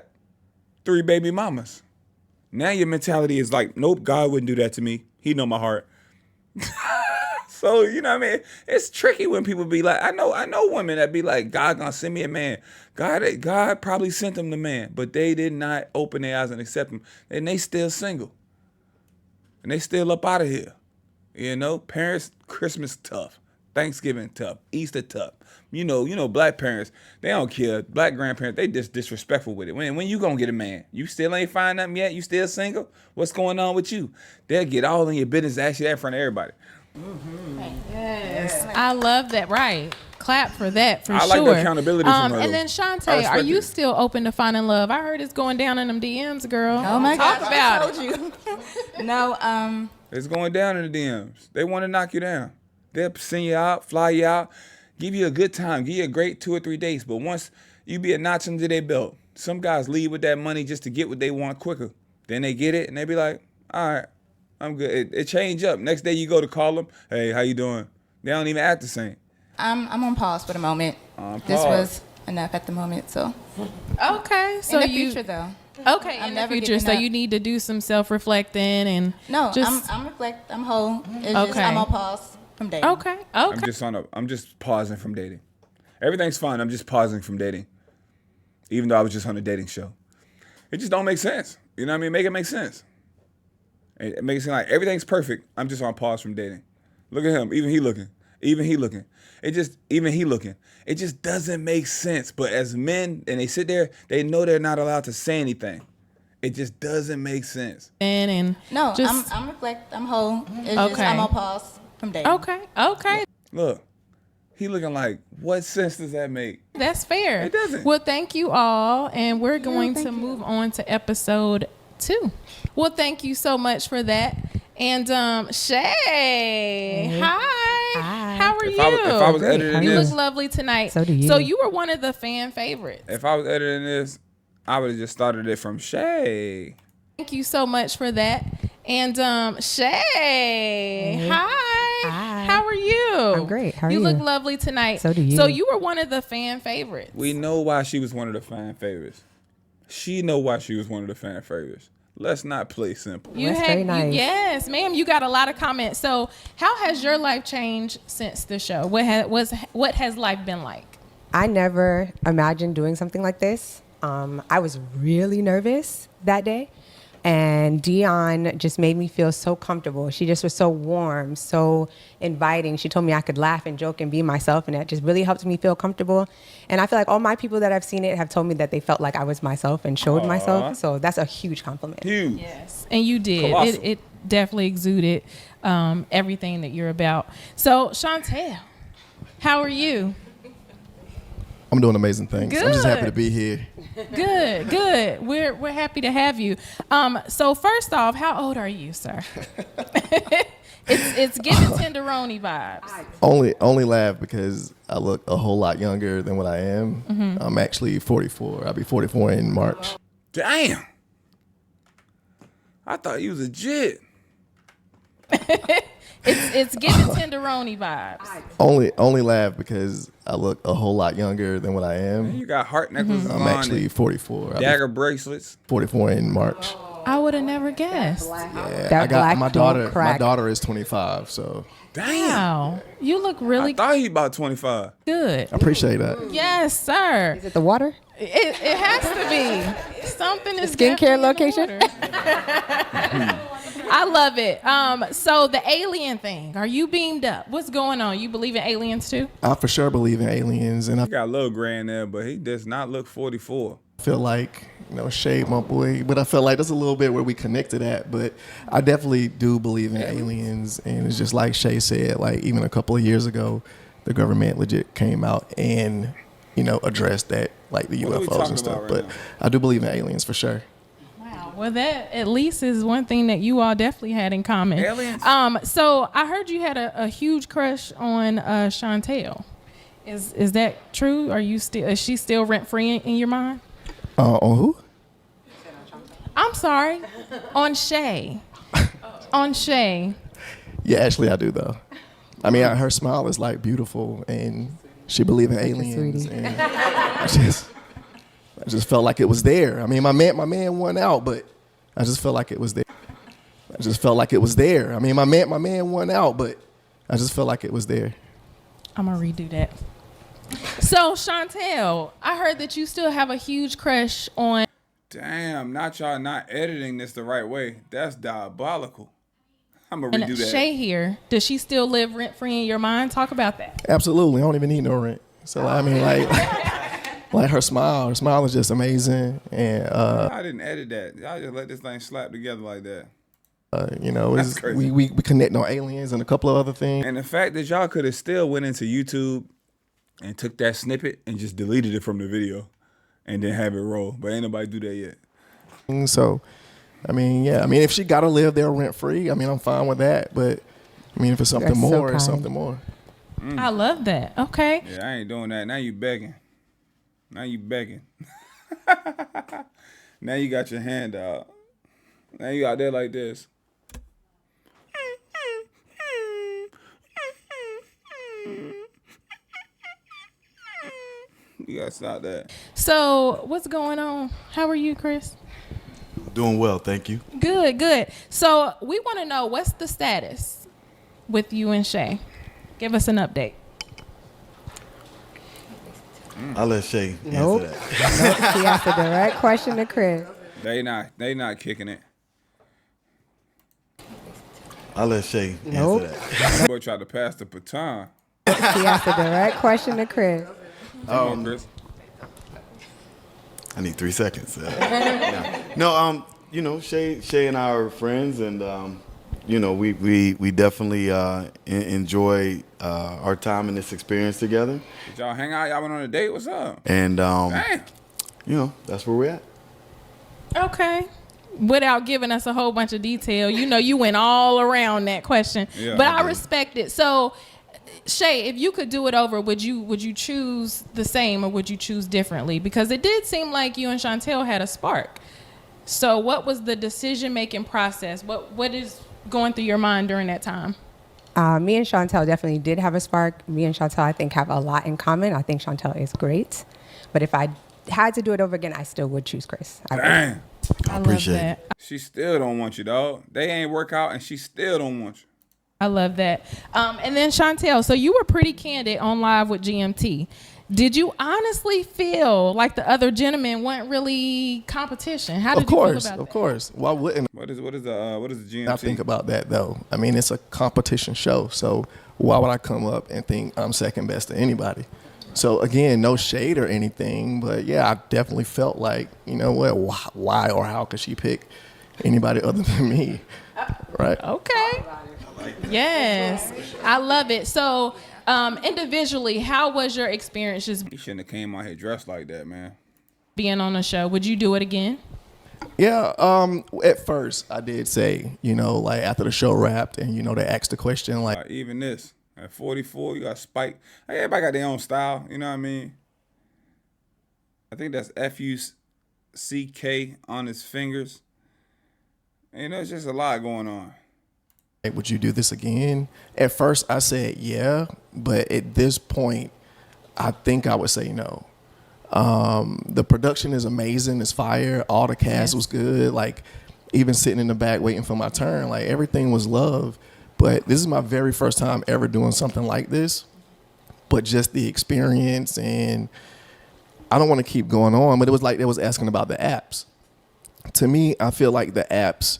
3 baby mamas? Now your mentality is like, nope, God wouldn't do that to me. He know my heart. So, you know what I mean? It's tricky when people be like, I know women that be like, God gonna send me a man. God probably sent them the man, but they did not open their eyes and accept him. And they still single. And they still up out of here. You know, parents, Christmas tough. Thanksgiving tough. Easter tough. You know, black parents, they don't care. Black grandparents, they just disrespectful with it. When you gonna get a man? You still ain't find nothing yet? You still single? What's going on with you? They'll get all in your business, ask you that in front of everybody. Yes, I love that. Right, clap for that for sure. I like the accountability from her. And then Shantae, are you still open to finding love? I heard it's going down in them DMs, girl. Oh my Talk God, about I told you. No, It's going down in the DMs. They want to knock you down. They'll send you out, fly you out, give you a good time, give you a great 2 or 3 days. But once you be a notch under their belt, some guys leave with that money just to get what they want quicker. Then they get it and they be like, all right, I'm good. It change up. Next day you go to call them, hey, how you doing? They don't even act the same. I'm on pause for the moment. This was enough at the moment, so. Okay, so in the future though. Okay, I'm in the never future, giving so up. you need to do some self-reflecting and No, just I'm whole. It's just I'm on pause from dating. Okay. I'm just pausing from dating. Everything's fine. I'm just pausing from dating. Even though I was just on a dating show. It just don't make sense. You know what I mean? Make it make sense. It makes it seem like everything's perfect. I'm just on pause from dating. Look at him. Even he looking. It just doesn't make sense. But as men, and they sit there, they know they're not allowed to say anything. It just doesn't make sense. And No, just, I'm whole. It's just I'm on pause from dating. Okay. Look, he looking like, what sense does that make? That's fair. It doesn't. Well, thank you all, and we're going to move on to episode 2. Well, thank you so much for that. And Shay, hi. How are you? If I was editing you this, look lovely tonight. So do you. So you were one of the fan favorites. if I was editing this, I would have just started it from Shay. Thank you so much for that. And Shay, hi. How are you? I'm great. How are you? You look lovely tonight. So do you. So you were one of the fan favorites. We know why she was one of the fan favorites. She know why she was one of the fan favorites. Let's not play simple. That's very nice. Yes, ma'am. You got a lot of comments. So, how has your life changed since the show? What has life been like? I never imagined doing something like this. I was really nervous that day. And Dion just made me feel so comfortable. She just was so warm, so inviting. She told me I could laugh and joke and be myself, and that just really helped me feel comfortable. And I feel like all my people that have seen it have told me that they felt like I was myself and showed myself. So that's a huge compliment. Huge. Yes, and you did. Colossal. It definitely exuded everything that you're about. So, Chantel, how are you? I'm doing amazing things. I'm just happy Good. to be here. Good. We're happy to have you. So first off, how old are you, sir? it's giving tenderoni vibes. Only laugh because I look a whole lot younger than what I am. Mhm. I'm actually 44. I'll be 44 in March. Damn. I thought you was a jit. It's giving tenderoni vibes. Only laugh because I look a whole lot younger than what I am. You got heart necklaces on. I'm actually 44. I'll be Dagger bracelets. 44 in March. I would have never guessed. Yeah, That I got black my don't daughter. My crack. daughter is 25. So Wow, you look really I thought he about 25. good. I appreciate that. Yes, sir. Is it the water? It has to be. Something is Skincare definitely in the location? water. I love it. So the alien thing, are you beamed up? What's going on? You believe in aliens too? I for sure believe in aliens, and I He got a little gray in there, but he does not look 44. feel like, shade my boy, but I felt like that's a little bit where we connected at. But I definitely do believe in aliens, and it's just like Shay said, like even a couple of years ago, the government legit came out and addressed that, like the What are we UFOs talking and stuff. about right But now? I do believe in aliens for sure. Wow. Well, that at least is one thing that you all definitely had in common. Aliens? So I heard you had a huge crush on Chantel. Is that true? Is she still rent free in your mind? On who? I'm sorry. On Shay. On Shay. Yeah, actually, I do though. I mean, her smile is like beautiful, and she believed in aliens, and I just felt like it was there. I mean, my man won out, but I just felt like it was there. I mean, my man won out, but I just felt like it was there. I'm gonna redo that. So Chantel, I heard that you still have a huge crush on. Damn, not y'all not editing this the right way. That's diabolical. I'm gonna redo that. Shay here. Does she still live rent free in your mind? Talk about that. Absolutely. I don't even need no rent. So I mean, like her smile is just amazing. And I didn't edit that. Y'all just let this thing slap together like that. You know, That's crazy. we connect on aliens and a couple of other things. And the fact that y'all could have still went into YouTube and took that snippet and just deleted it from the video and then have it roll. But ain't nobody do that yet. So, I mean, yeah. I mean, if she got to live there rent free, I mean, I'm fine with that. But, I mean, if it's something more, it's something more. I love that. Okay. Yeah, I ain't doing that. Now you begging. Now you got your hand out. Now you out there like this. You gotta stop that. So what's going on? How are you, Chris? Doing well, thank you. Good. So we want to know, what's the status with you and Shay? Give us an update. I'll let Shay Nope. answer that. Nope. She asked a direct question to Chris. They not kicking it. I'll let Shay Nope. answer that. Boy tried to pass the baton. She asked a direct question to Chris. Come on, Chris. I need 3 seconds. No, you know, Shay and I are friends, and you know, we definitely enjoy our time in this experience together. Did y'all hang out? Y'all went on a date? What's up? And Dang. you know, that's where we're at. Okay. Without giving us a whole bunch of detail, you know, you went all around that question, Yeah, but I I did. respect it. So, Shay, if you could do it over, would you choose the same or would you choose differently? Because it did seem like you and Chantel had a spark. So, what was the decision-making process? What is going through your mind during that time? Me and Chantel definitely did have a spark. Me and Chantel, I think, have a lot in common. I think Chantel is great. But if I had to do it over again, I still would choose Chris. I would. Dang. I appreciate love that. She still don't want you, dog. They ain't work out, and she still don't want you. I love that. And then Chantel, so you were pretty candid on Live with GMT. Did you honestly feel like the other gentlemen weren't really competition? How did you feel about that? Of course. Why wouldn't? What is the GMT? I think about that though. I mean, it's a competition show, so why would I come up and think I'm second best to anybody? So again, no shade or anything, but yeah, I definitely felt like, you know what? Why or how could she pick anybody other than me? Right? Okay. Yes, I love it. So, individually, how was your experience just You shouldn't have came out here dressed like that, man. being on the show? Would you do it again? Yeah, at first I did say, you know, like after the show wrapped and, you know, they asked the question like, Even this. At 44, you got Spike. Like, everybody got their own style, you know what I mean? I think that's F-U-C-K on his fingers. You know, it's just a lot going on. hey, would you do this again? At first I said yeah, but at this point, I think I would say no. The production is amazing. It's fire. All the cast was good. Like, even sitting in the back waiting for my turn, like everything was love. But this is my very first time ever doing something like this. But just the experience, and I don't want to keep going on, but it was like they was asking about the apps. To me, I feel like the apps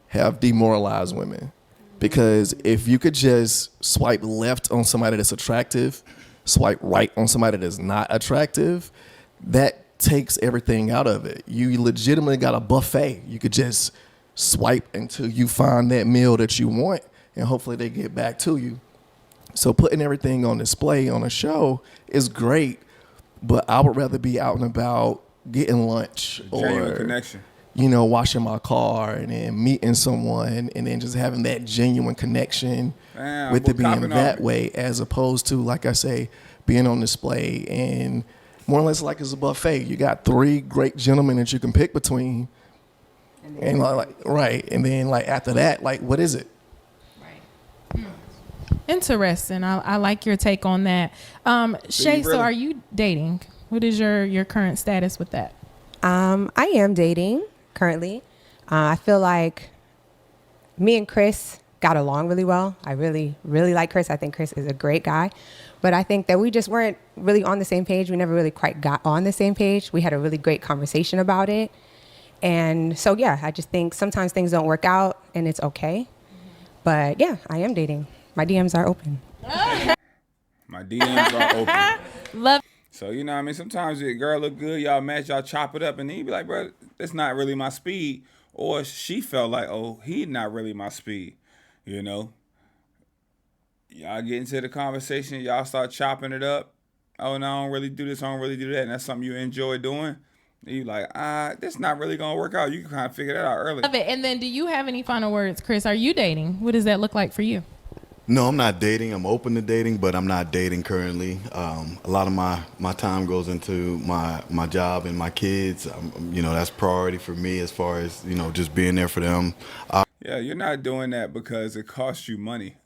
have demoralized women. Because if you could just swipe left on somebody that's attractive, swipe right on somebody that's not attractive, that takes everything out of it. You legitimately got a buffet. You could just swipe until you find that meal that you want, and hopefully they get back to you. So putting everything on display on a show is great, but I would rather be out and about getting lunch Genuine or connection. You know, washing my car and then meeting someone and then just having that genuine connection Damn, with boy, it being copping that on. way, as opposed to, like I say, being on display and more or less like it's a buffet. You got 3 great gentlemen that you can pick between. And right. And then like after that, like what is it? Interesting. I like your take on that. Shay, so really- are you dating? What is your current status with that? I am dating currently. I feel like me and Chris got along really well. I really, really like Chris. I think Chris is a great guy. But I think that we just weren't really on the same page. We never really quite got on the same page. We had a really great conversation about it. And so, yeah, I just think sometimes things don't work out and it's okay. But yeah, I am dating. My DMs are open. My DMs are open. Love. So, you know what I mean? Sometimes your girl look good, y'all match, y'all chop it up, and then you be like, bro, that's not really my speed. Or she felt like, oh, he not really my speed, you know? Y'all get into the conversation, y'all start chopping it up. Oh, no, I don't really do this, I don't really do that, and that's something you enjoy doing. And you like, this not really going to work out. You can kind of figure that out early. Love it. And then do you have any final words, Chris? Are you dating? What does that look like for you? No, I'm not dating. I'm open to dating, but I'm not dating currently. A lot of my time goes into my job and my kids. You know, that's priority for me as far as, you know, just being there for them. Yeah, you're not doing that because it costs you money.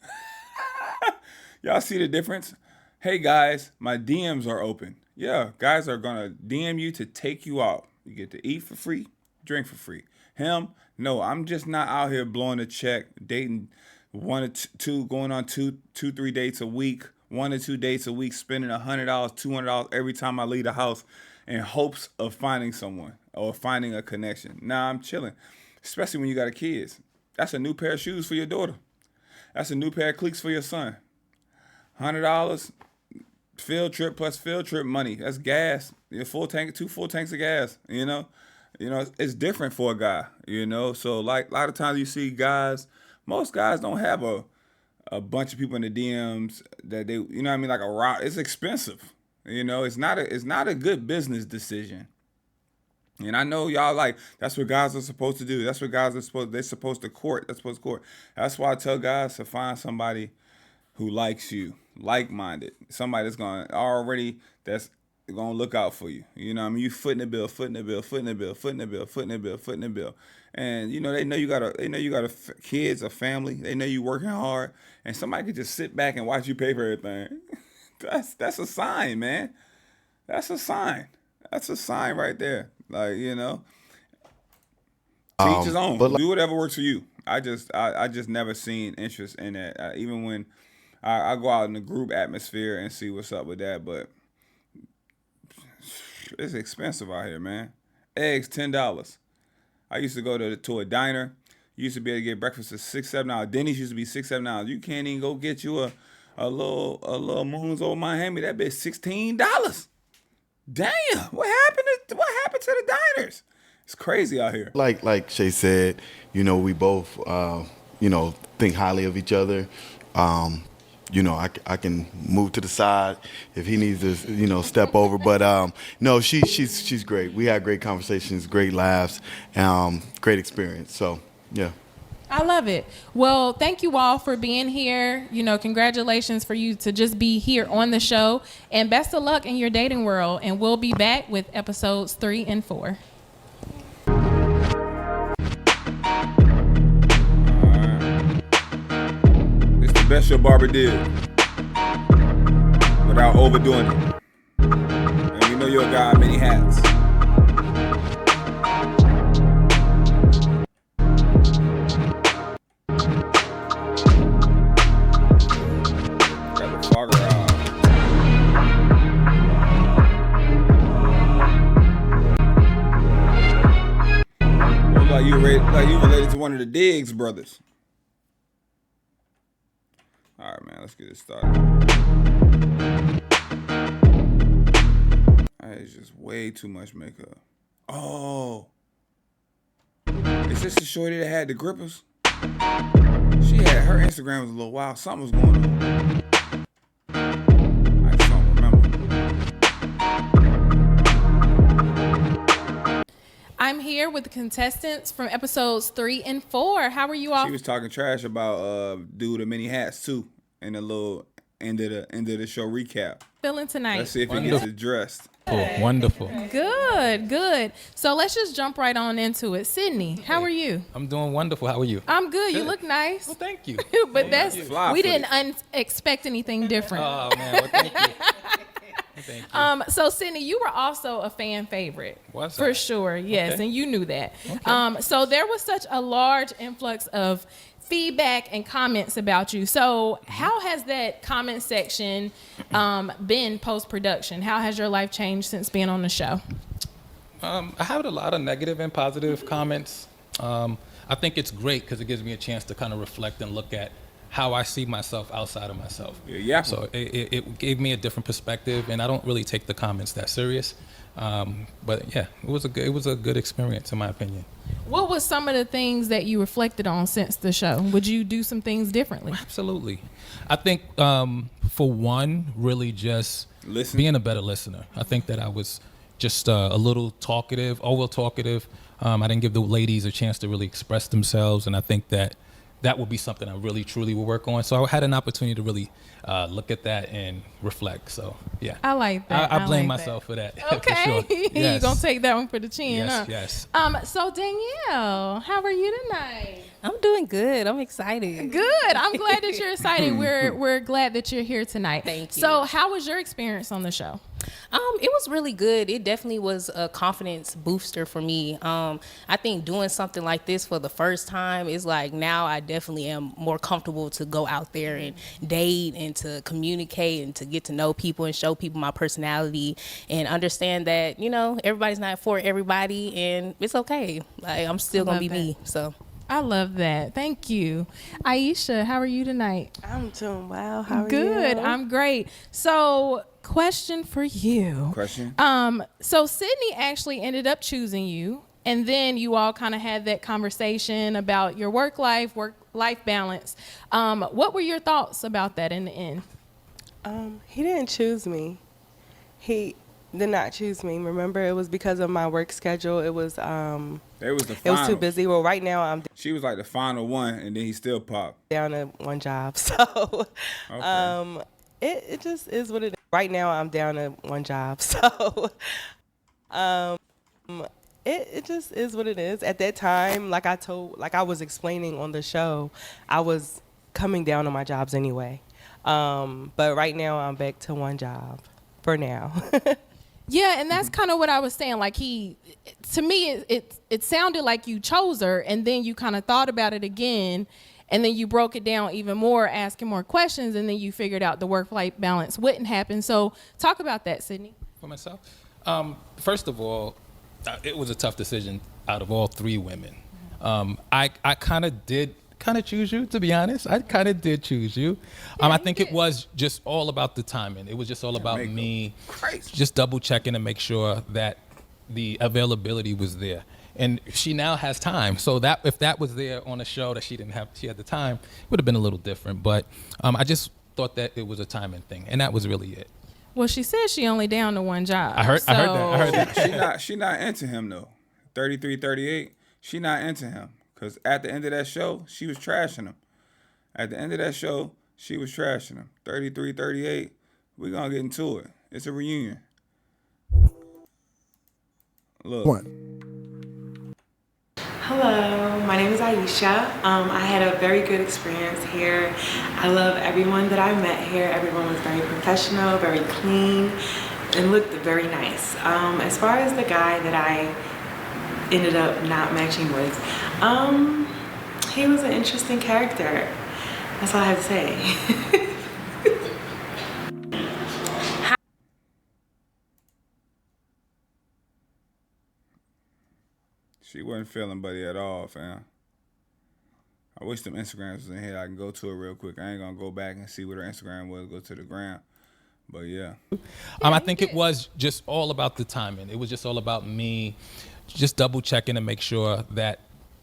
Y'all see the difference? Hey, guys, my DMs are open. Yeah, guys are going to DM you to take you out. You get to eat for free, drink for free. Him, no, I'm just not out here blowing a check, dating 1 or 2, going on 2-3 dates a week, 1 or 2 dates a week, spending $100, $200 every time I leave the house in hopes of finding someone or finding a connection. Nah, I'm chilling, especially when you got kids. That's a new pair of shoes for your daughter. That's a new pair of cleats for your son. $100 field trip plus field trip money. That's gas. Your full tank, 2 full tanks of gas. You know, it's different for a guy. You know, so like a lot of times you see guys. Most guys don't have a bunch of people in the DMs that they, you know what I mean, like a route. It's expensive. You know, it's not a good business decision. And I know y'all like, that's what guys are supposed to do. That's what guys are they're supposed to court. That's supposed to court. That's why I tell guys to find somebody who likes you, like-minded. Somebody that's that's gonna look out for you. You know what I mean? You footing the bill. And you know they know you got kids, a family. They know you working hard, and somebody could just sit back and watch you pay for everything. That's a sign, man. That's a sign. That's a sign right there. Like, you know, to each his own. Do whatever works for you. I just never seen interest in that. Even when I go out in the group atmosphere and see what's up with that, but it's expensive out here, man. Eggs, $10. I used to go to a diner. You used to be able to get breakfast at $6-7. Denny's used to be $6-7. You can't even go get you a little Moons Old Miami. That bitch $16. Damn, what happened to the diners? It's crazy out here. Like Shay said, you know, we both you know, think highly of each other. You know, I can move to the side if he needs to, you know, step over. But no, she's great. We had great conversations, great laughs, great experience. So yeah. I love it. Well, thank you all for being here. You know, congratulations for you to just be here on the show, and best of luck in your dating world. And we'll be back with episodes 3 and 4. Best your barber did without overdoing it. And you know you're a guy in many hats. Got the fogger out. Looks like you related to one of the Diggs brothers. All right, man, let's get it started. It's just way too much makeup. Oh. Is this the shorty that had the grippers? She had, her Instagram was a little wild. Something was going on. I just don't remember. I'm here with the contestants from episodes 3 and 4. How are you all? She was talking trash about dude in many hats too in the little end of the show recap. Feeling tonight? Let's see if he gets addressed. Wonderful. Good. So let's just jump right on into it. Sydney, how are you? I'm doing wonderful. How are you? I'm good. You look nice. Well, thank you. But we didn't expect anything different. Oh man, well, thank you. Thank you. So Sydney, you were also a fan favorite. Was For I? sure, yes, Okay. and you knew that. Okay. So there was such a large influx of feedback and comments about you. So how has that comment section been post-production? How has your life changed since being on the show? I have a lot of negative and positive comments. I think it's great because it gives me a chance to kind of reflect and look at how I see myself outside of myself. Yeah. So it gave me a different perspective, and I don't really take the comments that serious. But yeah, it was a good experience in my opinion. What was some of the things that you reflected on since the show? Would you do some things differently? Absolutely. I think for one, really just being a better listener. I think that I was just a little talkative, over talkative. I didn't give the ladies a chance to really express themselves, and I think that would be something I really truly will work on. So I had an opportunity to really look at that and reflect. So yeah, I like that. I blame like myself that. for that. Okay, for sure. Yes. You're gonna take that one for the chin, Yes, huh? yes. So Danielle, how are you tonight? I'm doing good. I'm excited. Good. I'm glad that you're excited. We're glad that you're here tonight. Thank you. So how was your experience on the show? It was really good. It definitely was a confidence booster for me. I think doing something like this for the first time is like, now I definitely am more comfortable to go out there and date and to communicate and to get to know people and show people my personality and understand that, you know, everybody's not for everybody and it's okay. Like, I'm still gonna be me. So I love that. Thank you. Aisha, how are you tonight? I'm doing well. How are you? Good. I'm great. So, question for you. Question? So Sydney actually ended up choosing you, and then you all kind of had that conversation about your work-life balance. What were your thoughts about that in the end? He didn't choose me. He did not choose me. Remember, it was because of my work schedule. It was It was the it was too final. busy. Well, right now She was like the final one, and then he still popped. down to one job. So it just is what it is. Right now I'm down to one job. So it just is what it is. At that time, like I was explaining on the show, I was coming down on my jobs anyway. But right now I'm back to one job for now. Yeah, and that's kind of what I was saying. Like to me, it sounded like you chose her, and then you kind of thought about it again, and then you broke it down even more, asking more questions, and then you figured out the work-life balance wouldn't happen. So talk about that, Sydney. For myself, first of all, it was a tough decision out of all three women. I kind of did choose you, to be honest. I kind of did choose you. I think it was just all about the timing. It was just all about me just double checking to make sure that the availability was there. And she now has time. So that if that was there on a show that she had the time, it would have been a little different. But I just thought that it was a timing thing, and that was really it. Well, she said she only down to one job. I heard that. She not into him though. 33, 38. She not into him. Because at the end of that show, she was trashing him. At the end of that show, she was trashing him. 33, 38, we're going to get into it. It's a reunion. Look. What? Hello, my name is Aisha. I had a very good experience here. I love everyone that I met here. Everyone was very professional, very clean, and looked very nice. As far as the guy that I ended up not matching with, he was an interesting character. That's all I have to say. She wasn't feeling Buddy at all, fam. I wish them Instagrams was in here. I can go to it real quick. I ain't gonna go back and see what her Instagram was, go to the gram. But yeah. I think it was just all about the timing. It was just all about me just double checking to make sure that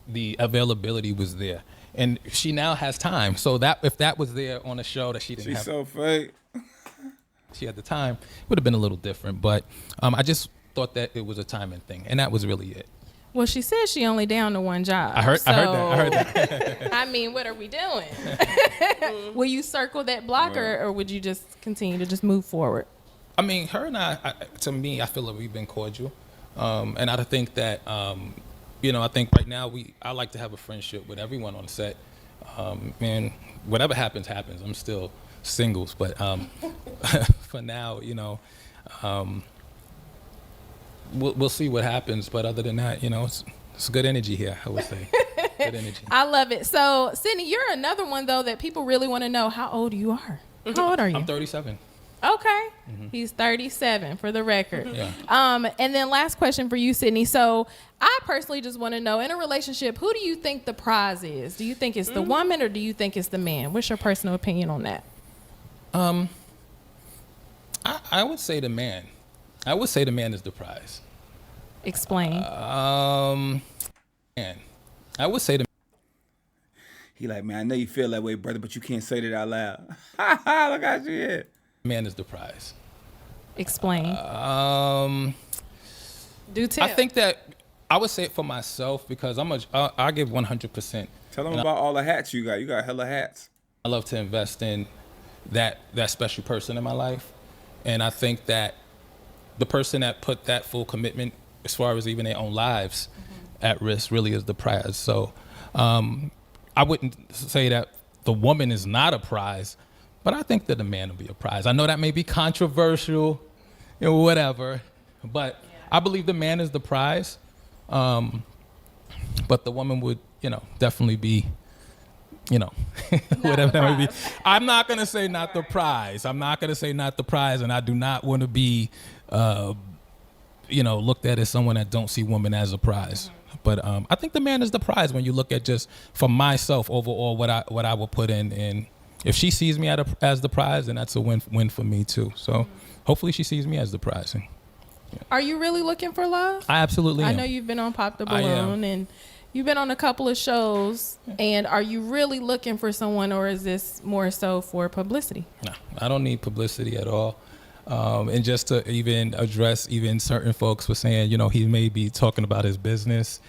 the availability was there. And she now has time. So that if that was there on a show that she didn't have. She's so fake. She had the time, it would have been a little different. But I just thought that it was a timing thing, and that was really it. Well, she said she only down to one job. I heard that. I mean, what are we doing? Will you circle that block, or would you just continue to just move forward? I mean, her and I to me, I feel like we've been cordial. And I think that, I think right now I like to have a friendship with everyone on set. And whatever happens, happens. I'm still singles, but for now, we'll see what happens. But other than that, it's good energy here, I would say. Good energy. I love it. So, Sydney, you're another one though that people really want to know how old you are. How old are you? I'm 37. Okay. He's 37 for the record. Yeah. And then last question for you, Sydney. So I personally just want to know, in a relationship, who do you think the prize is? Do you think it's the woman or do you think it's the man? What's your personal opinion on that? I would say the man. I would say the man is the prize. Explain. Man. I would say the He like, man, I know you feel that way, brother, but you can't say that out loud. Look how she is. man is the prize. Explain. Do tell. I think that I would say it for myself because I give 100%. Tell them about all the hats you got. You got hella hats. I love to invest in that special person in my life. And I think that the person that put that full commitment as far as even their own lives at risk really is the prize. So I wouldn't say that the woman is not a prize, but I think that the man will be a prize. I know that may be controversial and whatever, but I believe the man is the prize. But the woman would, definitely be, whatever that may be. I'm not going to say not the prize. I'm not going to say not the prize, and I do not want to be, looked at as someone that don't see women as a prize. But I think the man is the prize when you look at just for myself overall what I will put in. And if she sees me as the prize, then that's a win for me too. So hopefully she sees me as the prize. Are you really looking for love? I absolutely am. I know you've been on Pop the Balloon and you've been on a couple of shows. And are you really looking for someone, or is this more so for publicity? No, I don't need publicity at all. And just to even address even certain folks were saying, he may be talking about his business.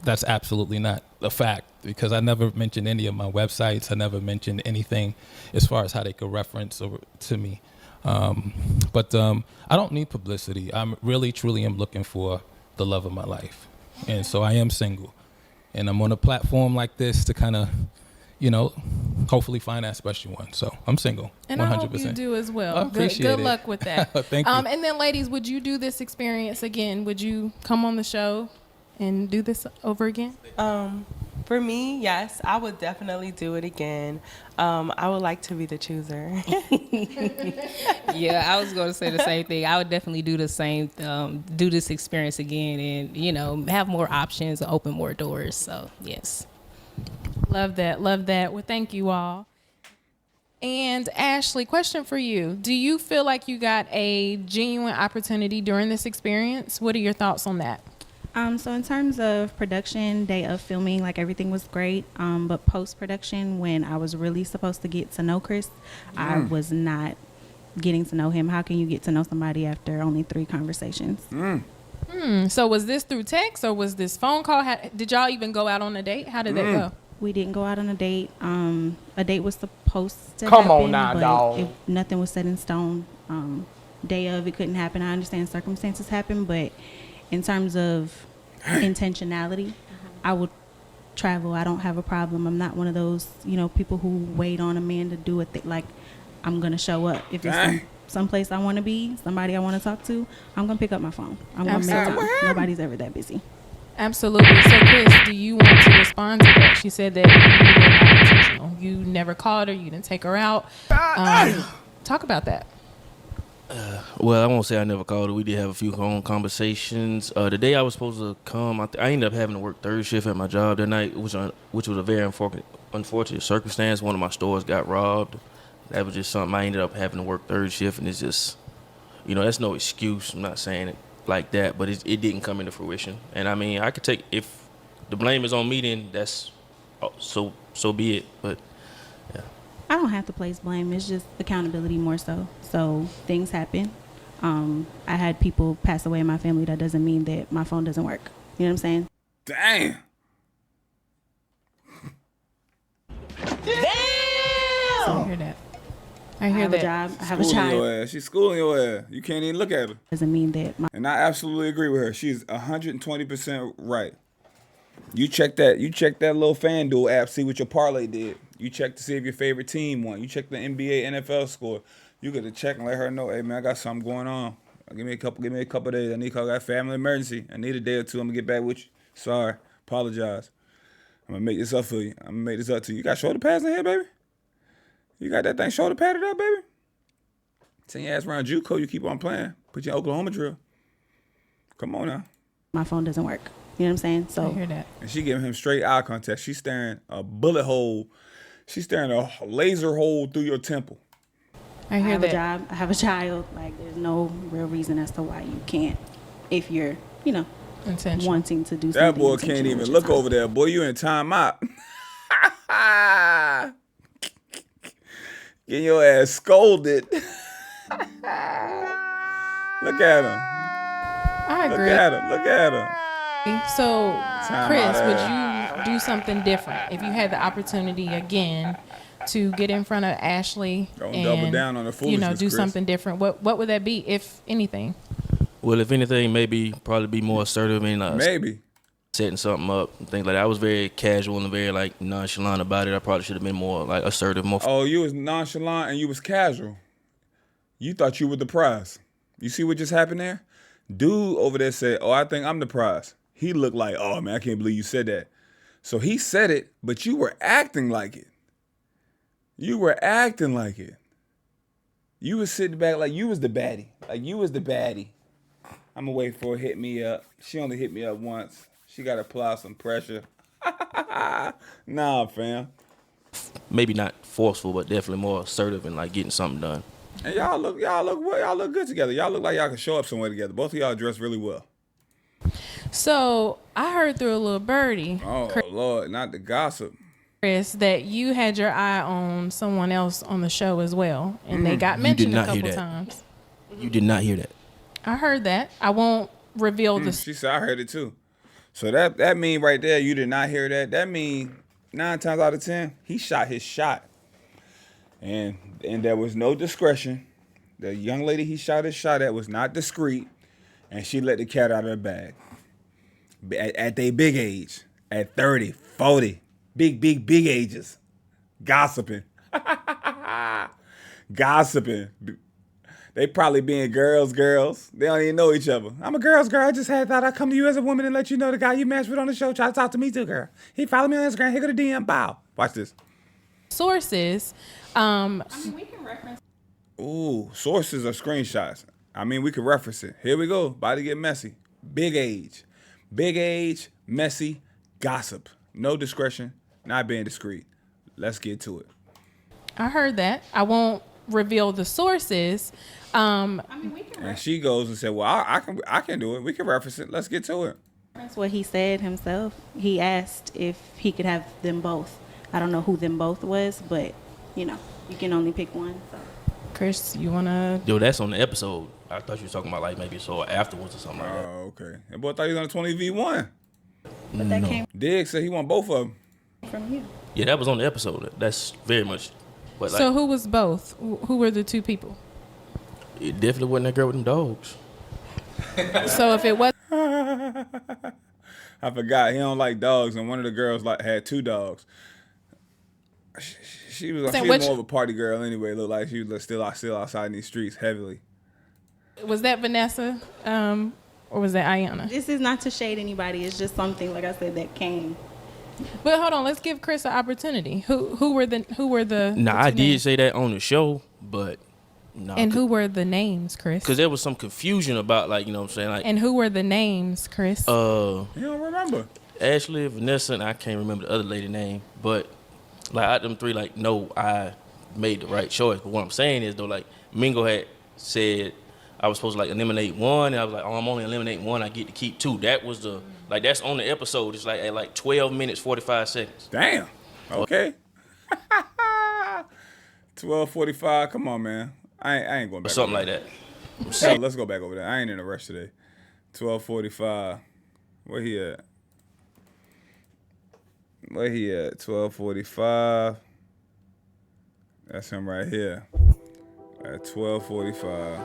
That's absolutely not a fact, because I never mentioned any of my websites. I never mentioned anything as far as how they could reference to me. But I don't need publicity. I'm really, truly am looking for the love of my life. And so I am single. And I'm on a platform like this to kind of, hopefully find that special one. So I'm single, and 100%. I hope you do as well. I appreciate good it. luck with that. Thank you. And then, ladies, would you do this experience again? Would you come on the show and do this over again? For me, yes, I would definitely do it again. I would like to be the chooser. Yeah, I was going to say the same thing. I would definitely do the same, do this experience again and, have more options and open more doors. So, yes. Love that. Love that. Well, thank you all. And Ashley, question for you. Do you feel like you got a genuine opportunity during this experience? What are your thoughts on that? So in terms of production, day of filming, like everything was great. But post-production, when I was really supposed to get to know Chris, I was not getting to know him. How can you get to know somebody after only 3 conversations? So was this through text or was this phone call? Did y'all even go out on a date? How did that go? We didn't go out on a date. A date was supposed to Come happen, on now, but dog. nothing was set in stone. Day of, it couldn't happen. I understand circumstances happen, but in terms of intentionality, I would travel. I don't have a problem. I'm not one of those, people who wait on a man to do it. Like, I'm going to show up. If it's someplace I want to be, somebody I want to talk to, I'm going to pick up my phone. I'm going to make time. Nobody's ever that busy. Absolutely. So, Chris, do you want to respond to that? She said that you were not intentional. You never called her. You didn't take her out. Talk about that. Well, I won't say I never called her. We did have a few phone conversations. The day I was supposed to come, I ended up having to work third shift at my job that night, which was a very unfortunate circumstance. One of my stores got robbed. That was just something I ended up having to work third shift, and it's just, that's no excuse. I'm not saying it like that, but it didn't come into fruition. And I mean, I could take, if the blame is on me, then that's so be it. But yeah. I don't have to place blame. It's just accountability more so. So things happen. I had people pass away in my family. That doesn't mean that my phone doesn't work. You know what I'm saying? Dang. I hear that. I hear have that. a job. I have a Schooling child. your ass. She's schooling your ass. You can't even look at her. Doesn't mean that And I absolutely agree with her. She's 120% right. You check that little FanDuel app, see what your parlay did. You check to see if your favorite team won. You check the NBA, NFL score. You got to check and let her know, hey man, I got something going on. Give me a couple days. I got a family emergency. I need a day or two. I'm gonna get back with you. Sorry. Apologize. I'm gonna make this up for you. I'm gonna make this up to you. You got shoulder pads in here, baby? You got that thing shoulder padded up, baby? Send your ass around JUCO, you keep on playing. Put you in Oklahoma drill. Come on now. My phone doesn't work. You know what I'm saying? So I hear that. And she giving him straight eye contact. She's staring a bullet hole. She's staring a laser hole through your temple. I hear have that. a job. I have a child. Like, there's no real reason as to why you can't, if you're, wanting to do something. That boy can't intentional even with your look time. over there. Boy, you in timeout. Getting your ass scolded. Look at him. I agree. Look at him. So, Time Chris, out would there. you do something different if you had the opportunity again to get in front of Ashley Don't and double down on the foolishness, do Chris. something different? What would that be, if anything? Well, if anything, probably be more assertive in Maybe setting something up and things like that. I was very casual and very like nonchalant about it. I probably should have been more like assertive, more. Oh, you was nonchalant and you was casual. You thought you were the prize. You see what just happened there? Dude over there said, "Oh, I think I'm the prize." He looked like, "Oh man, I can't believe you said that." So he said it, but you were acting like it. You were acting like it. You was sitting back like you was the baddie. Like you was the baddie. I'm gonna wait for her to hit me up. She only hit me up once. She gotta apply some pressure. Nah, fam. Maybe not forceful, but definitely more assertive and like getting something done. And y'all look good together. Y'all look like y'all can show up somewhere together. Both of y'all dress really well. So I heard through a little birdie, Oh Lord, not the gossip. Chris, that you had your eye on someone else on the show as well, and they got You mentioned did a not hear couple that. times. You did not hear that. I heard that. I won't reveal the. She said I heard it too. So that mean right there, you did not hear that. That mean 9 times out of 10, he shot his shot. And there was no discretion. The young lady he shot his shot at was not discreet, and she let the cat out of the bag. At their big age, at 30, 40, big ages, gossiping. Gossiping. They probably being girls. They don't even know each other. I'm a girl. I just thought I'd come to you as a woman and let you know the guy you matched with on the show tried to talk to me too, girl. He followed me on Instagram. Here go the DM. Bow. Watch this. Sources. We can reference. Ooh, sources are screenshots. We can reference it. Here we go. About to get messy. Big age, messy, gossip. No discretion. Not being discreet. Let's get to it. I heard that. I won't reveal the sources. And she goes and said, "Well, I can do it. We can reference it. Let's get to it." That's what he said himself. He asked if he could have them both. I don't know who them both was, but you can only pick one. So. Chris, you wanna? Yo, that's on the episode. I thought you were talking about like maybe so afterwards or something like that. Oh, okay. That boy thought he was on a 20v1. But that came Diggs said he want both of them. from you. Yeah, that was on the episode. That's very much. But like, So who was both? Who were the two people? it definitely wasn't that girl with them dogs. So if it was, I forgot he don't like dogs, and one of the girls had 2 dogs. She was more of a party girl anyway. Looked like she was still outside in these streets heavily. was that Vanessa, or was that Ayana? This is not to shade anybody. It's just something, like I said, that came. But hold on, let's give Chris an opportunity. Who were the? Nah, I did say that on the show, but no. And who were the names, Chris? Because there was some confusion about what I'm saying, like. And who were the names, Chris? You don't remember? Ashley, Vanessa, and I can't remember the other lady name, but like out of them 3, like no, I made the right choice. But what I'm saying is though, like Mingo had said I was supposed to like eliminate 1, and I was like, oh, I'm only eliminating 1. I get to keep 2. That was the that's on the episode. It's like at like 12 minutes 45 seconds. Damn. Okay. 12:45. Come on, man. I ain't going back. Or something over like that. that. No, let's go back over there. I ain't in a rush today. 12:45. Where he at? 12:45. That's him right here. At 12:45.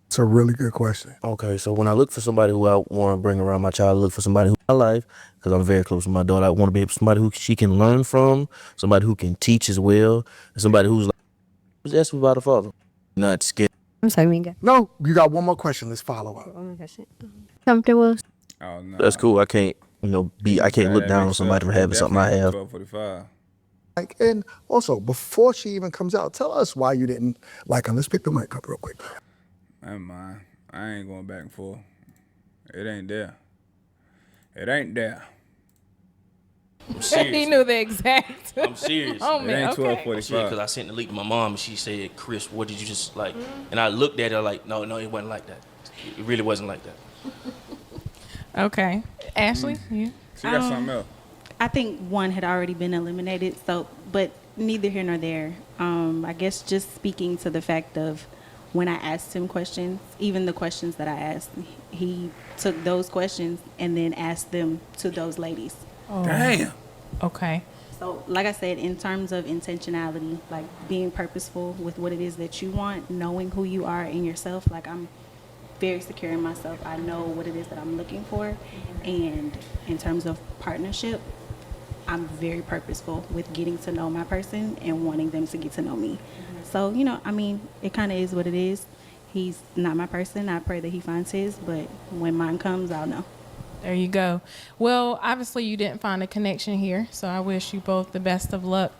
It's a really good question. Okay, so when I look for somebody who I want to bring around my child, I look for somebody who in my life, because I'm very close with my daughter. I want to be somebody who she can learn from, somebody who can teach as well, and somebody who's like, that's about a father. Not scared I'm sorry, Minga. No, you got one more question. Let's follow up. One more question. Comfortable. Oh no. That's cool. I can't, I can't look down on somebody for having something I have. 12:45. Like, and also, before she even comes out, tell us why you didn't like her. Let's pick the mic up real quick. Never mind. I ain't going back and forth. It ain't there. It ain't there. I'm serious. He knew the exact. I'm serious. Oh man, okay. Because I sent the link to my mom and she said, "Chris, what did you just like?" And I looked at her like, "No, it wasn't like that. It really wasn't like that." Okay, Ashley, you. She got something else. I think one had already been eliminated, so but neither here nor there. I guess just speaking to the fact of when I asked him questions, even the questions that I asked, he took those questions and then asked them to those ladies. Oh. Damn. Okay. So, like I said, in terms of intentionality, like being purposeful with what it is that you want, knowing who you are in yourself, like I'm very secure in myself. I know what it is that I'm looking for. And in terms of partnership, I'm very purposeful with getting to know my person and wanting them to get to know me. So, it kind of is what it is. He's not my person. I pray that he finds his, but when mine comes, I'll know. There you go. Well, obviously you didn't find a connection here, so I wish you both the best of luck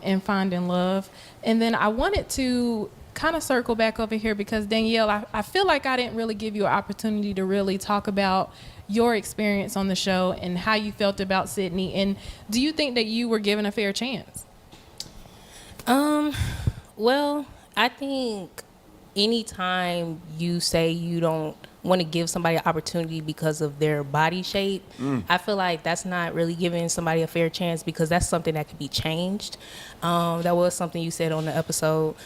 in finding love. And then I wanted to kind of circle back over here because Danielle, I feel like I didn't really give you an opportunity to really talk about your experience on the show and how you felt about Sydney. And do you think that you were given a fair chance? Well, I think anytime you say you don't want to give somebody an opportunity because of their body shape, I feel like that's not really giving somebody a fair chance because that's something that could be changed. That was something you said on the episode.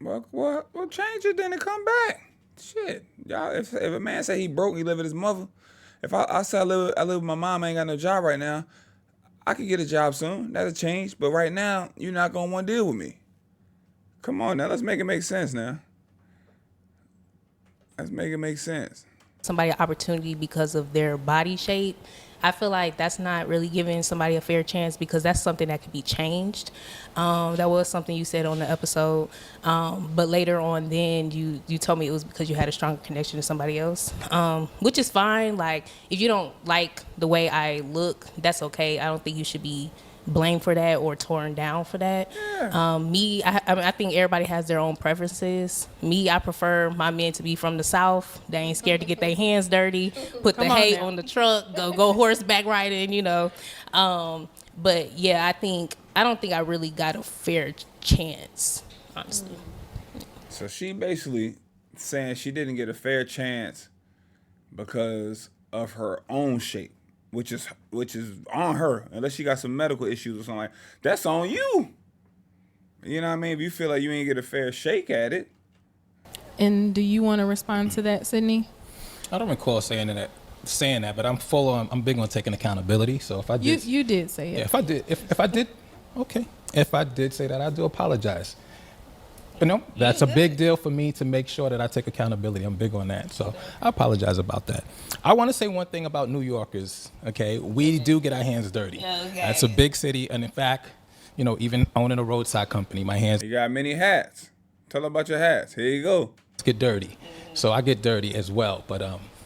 Well, change it then and come back. Shit, y'all. If a man say he broke, he live with his mother. If I say I live with my mom, I ain't got no job right now. I could get a job soon. That'll change. But right now, you're not gonna want to deal with me. Come on now, let's make it make sense now. Let's make it make sense. Somebody an opportunity because of their body shape. I feel like that's not really giving somebody a fair chance because that's something that could be changed. That was something you said on the episode. But later on then you told me it was because you had a stronger connection to somebody else, which is fine. Like, if you don't like the way I look, that's okay. I don't think you should be blamed for that or torn down for that. Yeah. I think everybody has their own preferences. I prefer my men to be from the South. They ain't scared to get their hands dirty, put the hay on the truck, go horseback riding, But yeah, I don't think I really got a fair chance, honestly. So she basically saying she didn't get a fair chance because of her own shape. Which is on her, unless she got some medical issues or something like that. That's on you. You know what I mean? If you feel like you ain't get a fair shake at it. And do you want to respond to that, Sydney? I don't recall saying that, but I'm big on taking accountability. So if I did, you did say it. Yeah, if I did, okay. If I did say that, I do apologize. But that's a big deal for me to make sure that I take accountability. I'm big on that. So I apologize about that. I want to say one thing about New Yorkers, okay? We do get our hands dirty. Okay. That's a big city. And in fact, even owning a roadside company, my hands... You got many hats. Tell them about your hats. Here you go. Get dirty. So I get dirty as well. But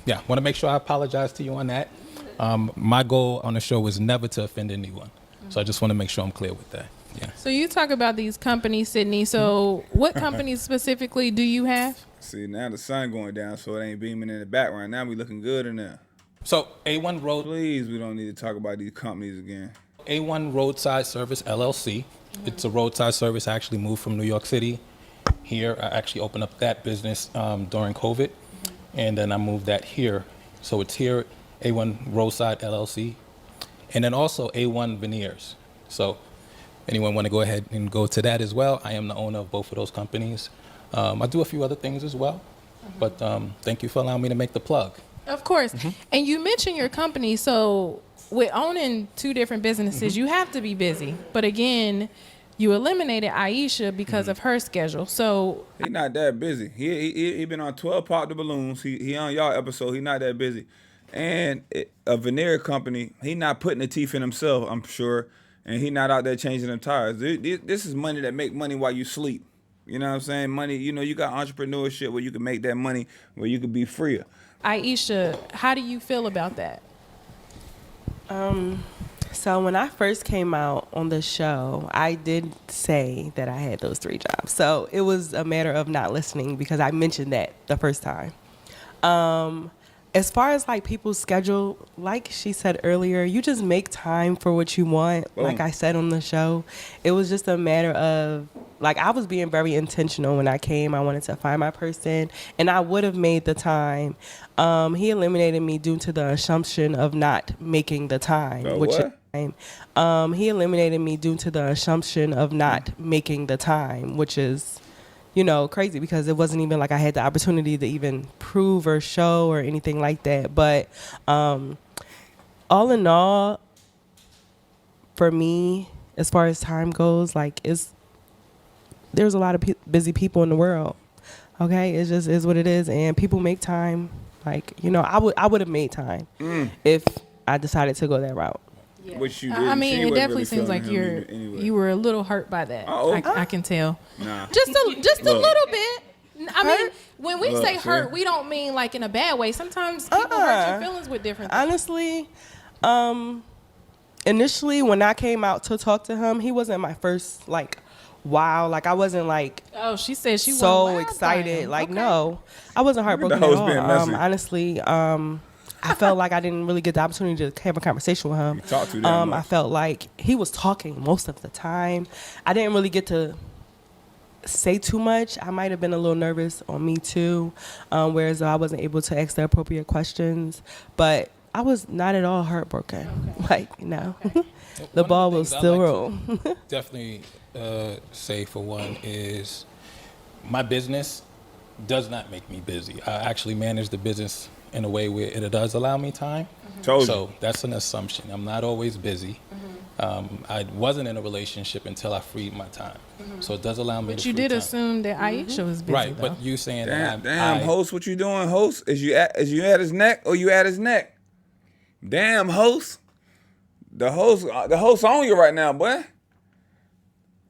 yeah, want to make sure I apologize to you on that. My goal on the show is never to offend anyone. So I just want to make sure I'm clear with that. Yeah. So you talk about these companies, Sydney. So what companies specifically do you have? See, now the sun going down, so it ain't beaming in the background. Now we looking good in there. So A1 Road. Please, we don't need to talk about these companies again. A1 Roadside Service LLC. It's a roadside service. I actually moved from New York City here. I actually opened up that business during COVID, and then I moved that here. So it's here, A1 Roadside LLC, and then also A1 Veneers. So anyone want to go ahead and go to that as well? I am the owner of both of those companies. I do a few other things as well, but thank you for allowing me to make the plug. Of course. And you mentioned your company. So with owning two different businesses, you have to be busy. But again, you eliminated Aisha because of her schedule. So he not that busy. He been on 12 Pop the Balloons. He on y'all episode. He not that busy. And a veneer company, he not putting the teeth in himself, I'm sure. And he not out there changing them tires. This is money that make money while you sleep. You know what I'm saying? Money, you know, you got entrepreneurship where you can make that money where you could be freer. Aisha, how do you feel about that? So when I first came out on the show, I did say that I had those 3 jobs. So it was a matter of not listening because I mentioned that the first time. As far as like people's schedule, like she said earlier, you just make time for what you want. Boom. Like I said on the show, it was just a matter of like I was being very intentional when I came. I wanted to find my person, and I would have made the time. He eliminated me due to the assumption of not making the time. He eliminated me due to the assumption of not making the time, which is, you know, crazy because it wasn't even like I had the opportunity to even prove or show or anything like that. But all in all, for me, as far as time goes, like there's a lot of busy people in the world. Okay, it just is what it is, and people make time. Like, you know, I would have made time if I decided to go that route. Which you I mean, it definitely seems like you were a little hurt by that. I can tell. Nah. Just a little bit. I mean, when we Look, say hurt, see? we don't mean like in a bad way. Sometimes people hurt your feelings with different things. Honestly, initially when I came out to talk to him, he wasn't my first like wow. Like I wasn't like she said she so went wild excited. time. Like Okay. no, I wasn't heartbroken The at host all. being messy. Honestly, I felt like I didn't really get the opportunity to have a conversation with him. talk too damn much. I felt like he was talking most of the time. I didn't really get to say too much. I might have been a little nervous on me too, whereas I wasn't able to ask the appropriate questions. But I was not at all heartbroken. Like, no. The ball will still roll. Definitely say for one is my business does not make me busy. I actually manage the business in a way where it does allow me time. So that's an assumption. I'm not always busy. I wasn't in a relationship until I freed my time. So it does allow me But to you free did time. assume that Aisha was busy, Right, though. but you saying Damn, that host, what you doing, host? Is you at his neck or you at his neck? Damn, host. The host on you right now, boy.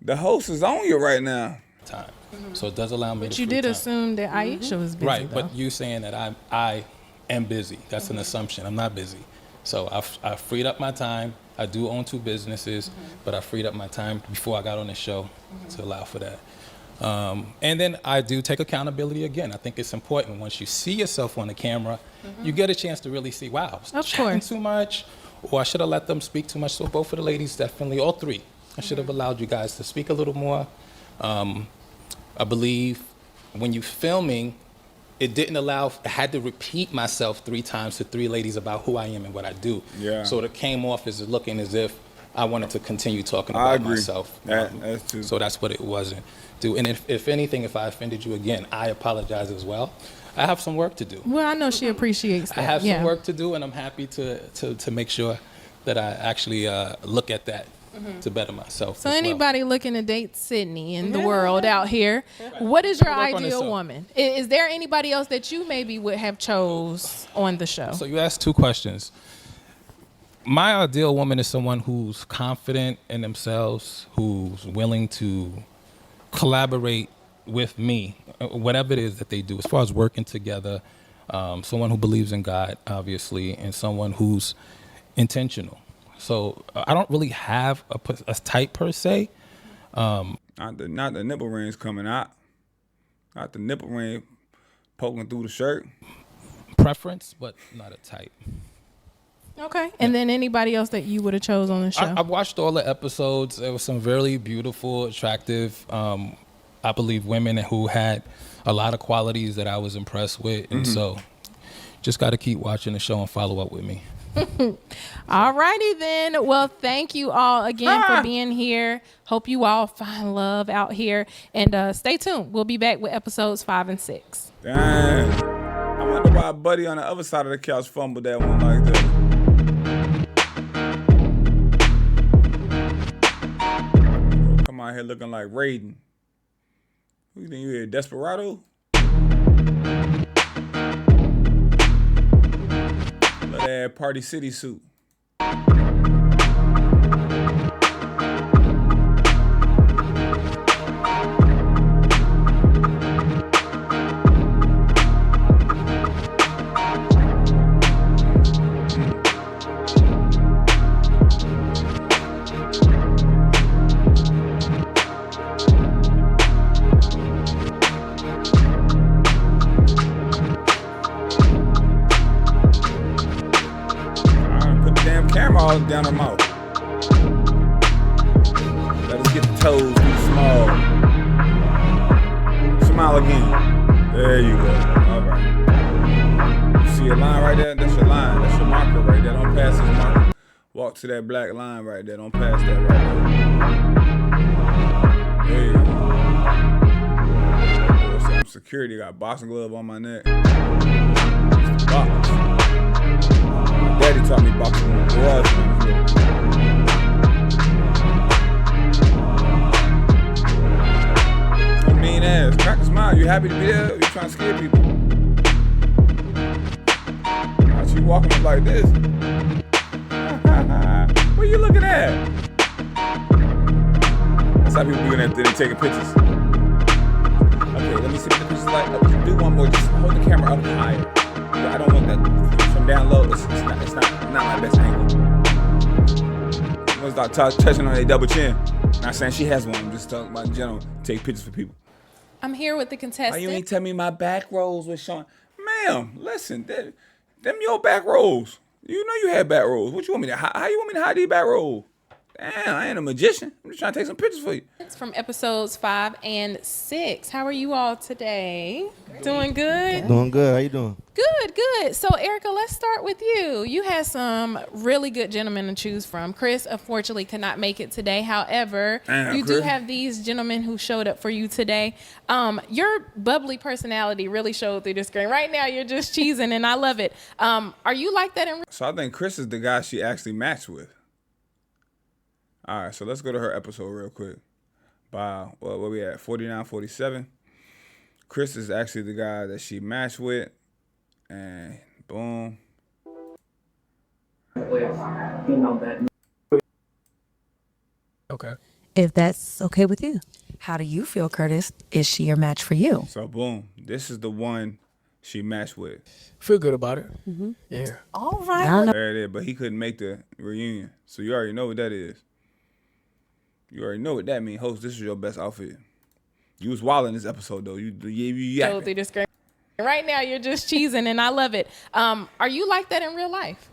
The host is on you right now. Time. So it does allow me But to you free did time. assume that Aisha was busy, Right, though. but you saying that I am busy. That's an assumption. I'm not busy. So I freed up my time. I do own 2 businesses, but I freed up my time before I got on the show to allow for that. And then I do take accountability again. I think it's important once you see yourself on the camera, you get a chance to really see, wow, I was chatting too much, or I should have let them speak too much. So both of the ladies, definitely, all 3. I should have allowed you guys to speak a little more. I believe when you filming, it didn't allow, I had to repeat myself 3 times to 3 ladies about who I am and what I do. Yeah. So it came off as looking as if I wanted to continue talking I about agree. myself. That's true. So that's what it wasn't. And if anything, if I offended you again, I apologize as well. I have some work to do. Well, I know she appreciates that. I have yeah. some work to do, and I'm happy to make sure that I actually look at that to better myself. So as well. anybody looking to date Sydney in the world out here, what is your Work on ideal yourself. woman? Is there anybody else that you maybe would have chose on the show? So you asked 2 questions. My ideal woman is someone who's confident in themselves, who's willing to collaborate with me, whatever it is that they do, as far as working together, someone who believes in God, obviously, and someone who's intentional. So I don't really have a type per se. Not the nipple rings coming out. Not the nipple ring poking through the shirt. Preference, but not a type. Okay. And then anybody else that you would have chose on the show? I've watched all the episodes. There were some really beautiful, attractive, I believe, women who had a lot of qualities that I was impressed with. And so just got to keep watching the show and follow up with me. All righty then. Well, thank you all again for being here. Hope you all find love out here. And stay tuned. We'll be back with episodes 5 and 6. Damn. I wonder why Buddy on the other side of the couch fumbled that one like that. Come out here looking like Raiden. Who you think you here, Desperado? Let that Party City suit. down her mouth. Let us get the toes too small. Smile again. There you go. All right. You see a line right there? That's your line. That's your marker right there. Don't pass this marker. Walk to that black line right there. Don't pass that right there. There you go. Some security got boxing glove on my neck. Box. My daddy taught me boxing in the garage when I was little. Mean ass. Crack a smile. You happy to be there? Or you trying to scare people? Not you walking up like this. What you looking at? That's how people doing that. They're taking pictures. Okay, let me see what the pictures like. Do one more. Just hold the camera up higher. I don't want that from down low. It's not my best angle. Someone's like touching on their double chin. Not saying she has one. I'm just talking about in general. Take pictures for people. I'm here with the contestant. Why you ain't tell me my back rolls was showing? Ma'am, listen, them your back rolls. You know you had back rolls. What you want me to? How you want me to hide these back rolls? Damn, I ain't a magician. I'm just trying to take some pictures for you. It's from episodes 5 and 6. How are you all today? Doing good? Doing good. How you doing? Good, good. So, Erica, let's start with you. You had some really good gentlemen to choose from. Chris, unfortunately, could not make it today. However, you do have these gentlemen who showed up for you today. Your bubbly personality really showed through the screen. Right now, you're just cheesing, and I love it. Are you like that in? So I think Chris is the guy she actually matched with. All right, so let's go to her episode real quick. By where we at? 49, 47. Chris is actually the guy that she matched with, and boom. Okay. If that's okay with you. How do you feel, Curtis? Is she your match for you? So boom, this is the one she matched with. Feel good about it. Mm-hmm. Yeah. All right. There it is, but he couldn't make the reunion. So you already know what that is. You already know what that means. Host, this is your best outfit. You was wild in this episode, though. You Showed through the screen. Right now, you're just cheesing, and I love it. Are you like that in real life?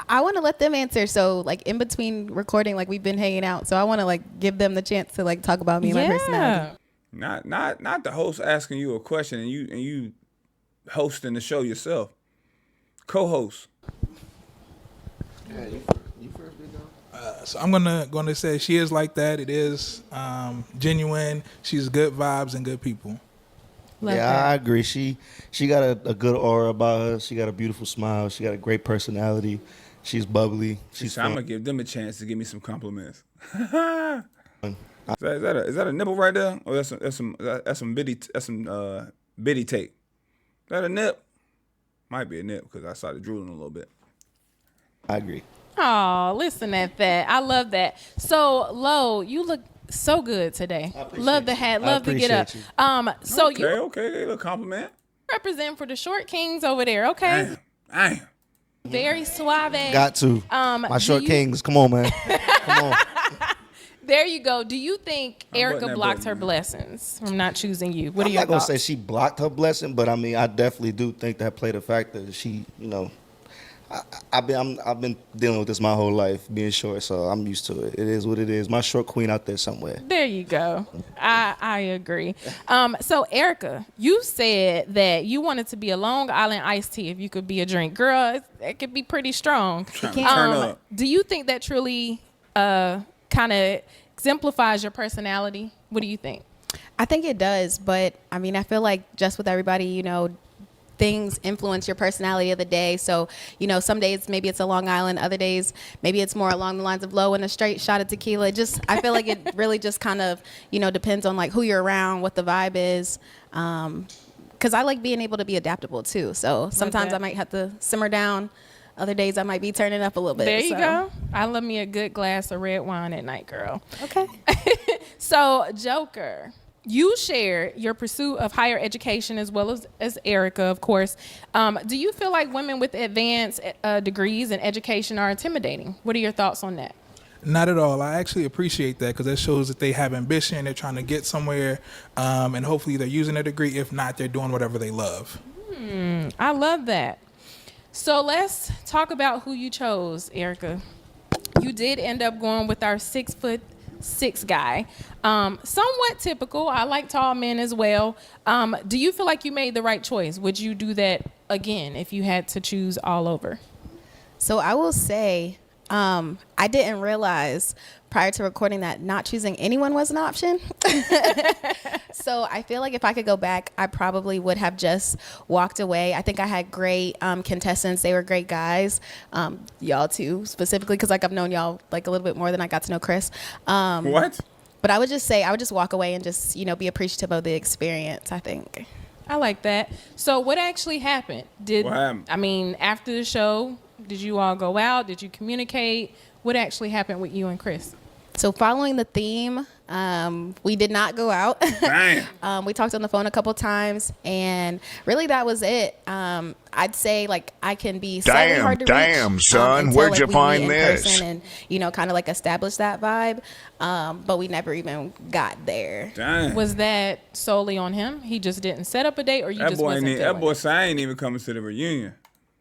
I want to let them answer. So, like, in between recording, like, we've been hanging out. So I want to, like, give them the chance to, like, talk about me and my personality. Not the host asking you a question and you hosting the show yourself. Co-host. Yeah, you first, big dog. So I'm gonna say she is like that. It is genuine. She's good vibes and good people. I agree. She got a good aura about her. She got a beautiful smile. She got a great personality. She's bubbly. I'm gonna give them a chance to give me some compliments. Is that a nipple right there? Or that's some bitty tape? Is that a nip? Might be a nip because I started drooling a little bit. I agree. Oh, listen at that. I love that. So, Lo, you look so good today. Love the hat. Love the get up. So okay, you a little compliment. represent for the short kings over there, okay? Damn. Very suave. Got to. My short kings. Come on, man. Come on. There you go. Do you think Erica button that blocked button, her man. blessings from not choosing you? What are I'm your not gonna thoughts? say she blocked her blessing, but I mean, I definitely do think that played a factor. She, I've been dealing with this my whole life, being short, so I'm used to it. It is what it is. My short queen out there somewhere. There you go. I agree. So Erica, you said that you wanted to be a Long Island iced tea if you could be a drink. Girl, it could be pretty strong. Turn up. Do you think that truly kind of exemplifies your personality? What do you think? I think it does, but I mean, I feel like just with everybody, things influence your personality of the day. So, some days maybe it's a Long Island, other days maybe it's more along the lines of Low and a straight shot of tequila. I feel like it really just kind of, depends on like who you're around, what the vibe is. Because I like being able to be adaptable too. So sometimes I might have to simmer down. Other days I might be turning up a little bit. There you go. I love me a good glass of red wine at night, girl. Okay. So, Joker, you share your pursuit of higher education as well as Erica, of course. Do you feel like women with advanced degrees in education are intimidating? What are your thoughts on that? Not at all. I actually appreciate that because that shows that they have ambition. They're trying to get somewhere, and hopefully they're using their degree. If not, they're doing whatever they love. I love that. So let's talk about who you chose, Erica. you did end up going with our 6'6" guy. Somewhat typical. I like tall men as well. Do you feel like you made the right choice? Would you do that again if you had to choose all over? So I will say, I didn't realize prior to recording that not choosing anyone was an option. So I feel like if I could go back, I probably would have just walked away. I think I had great contestants. They were great guys. Y'all too, specifically, because like I've known y'all like a little bit more than I got to know Chris. What? But I would just say, I would just walk away and just, be appreciative of the experience, I think. I like that. So what actually happened? What happened? I mean, after the show, did you all go out? Did you communicate? What actually happened with you and Chris? So following the theme, we did not go out. Damn. We talked on the phone a couple times, and really that was it. I'd say like I can be slightly hard to reach. Son, until, where'd like, you we find meet in this? person and kind of like establish that vibe. But we never even got there. Damn. Was that solely on him? He just didn't set up a date, or you That just boy wasn't ain't, feeling that boy it? say I ain't even coming to the reunion.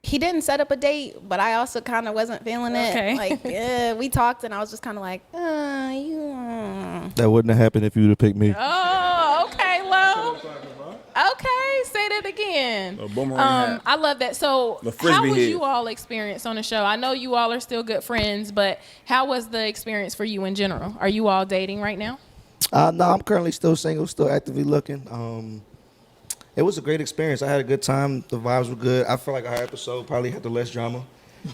He didn't set up a date, but I also kind of wasn't feeling it. Okay. Like, yeah, we talked, and I was just kind of like, That wouldn't have happened if you'd have picked me. Oh, okay, Lo. Okay, say that again. A boomerang hat. I love that. So, The frisbee how was head. you all experience on the show? I know you all are still good friends, but how was the experience for you in general? Are you all dating right now? No, I'm currently still single, still actively looking. It was a great experience. I had a good time. The vibes were good. I feel like our episode probably had the less drama. You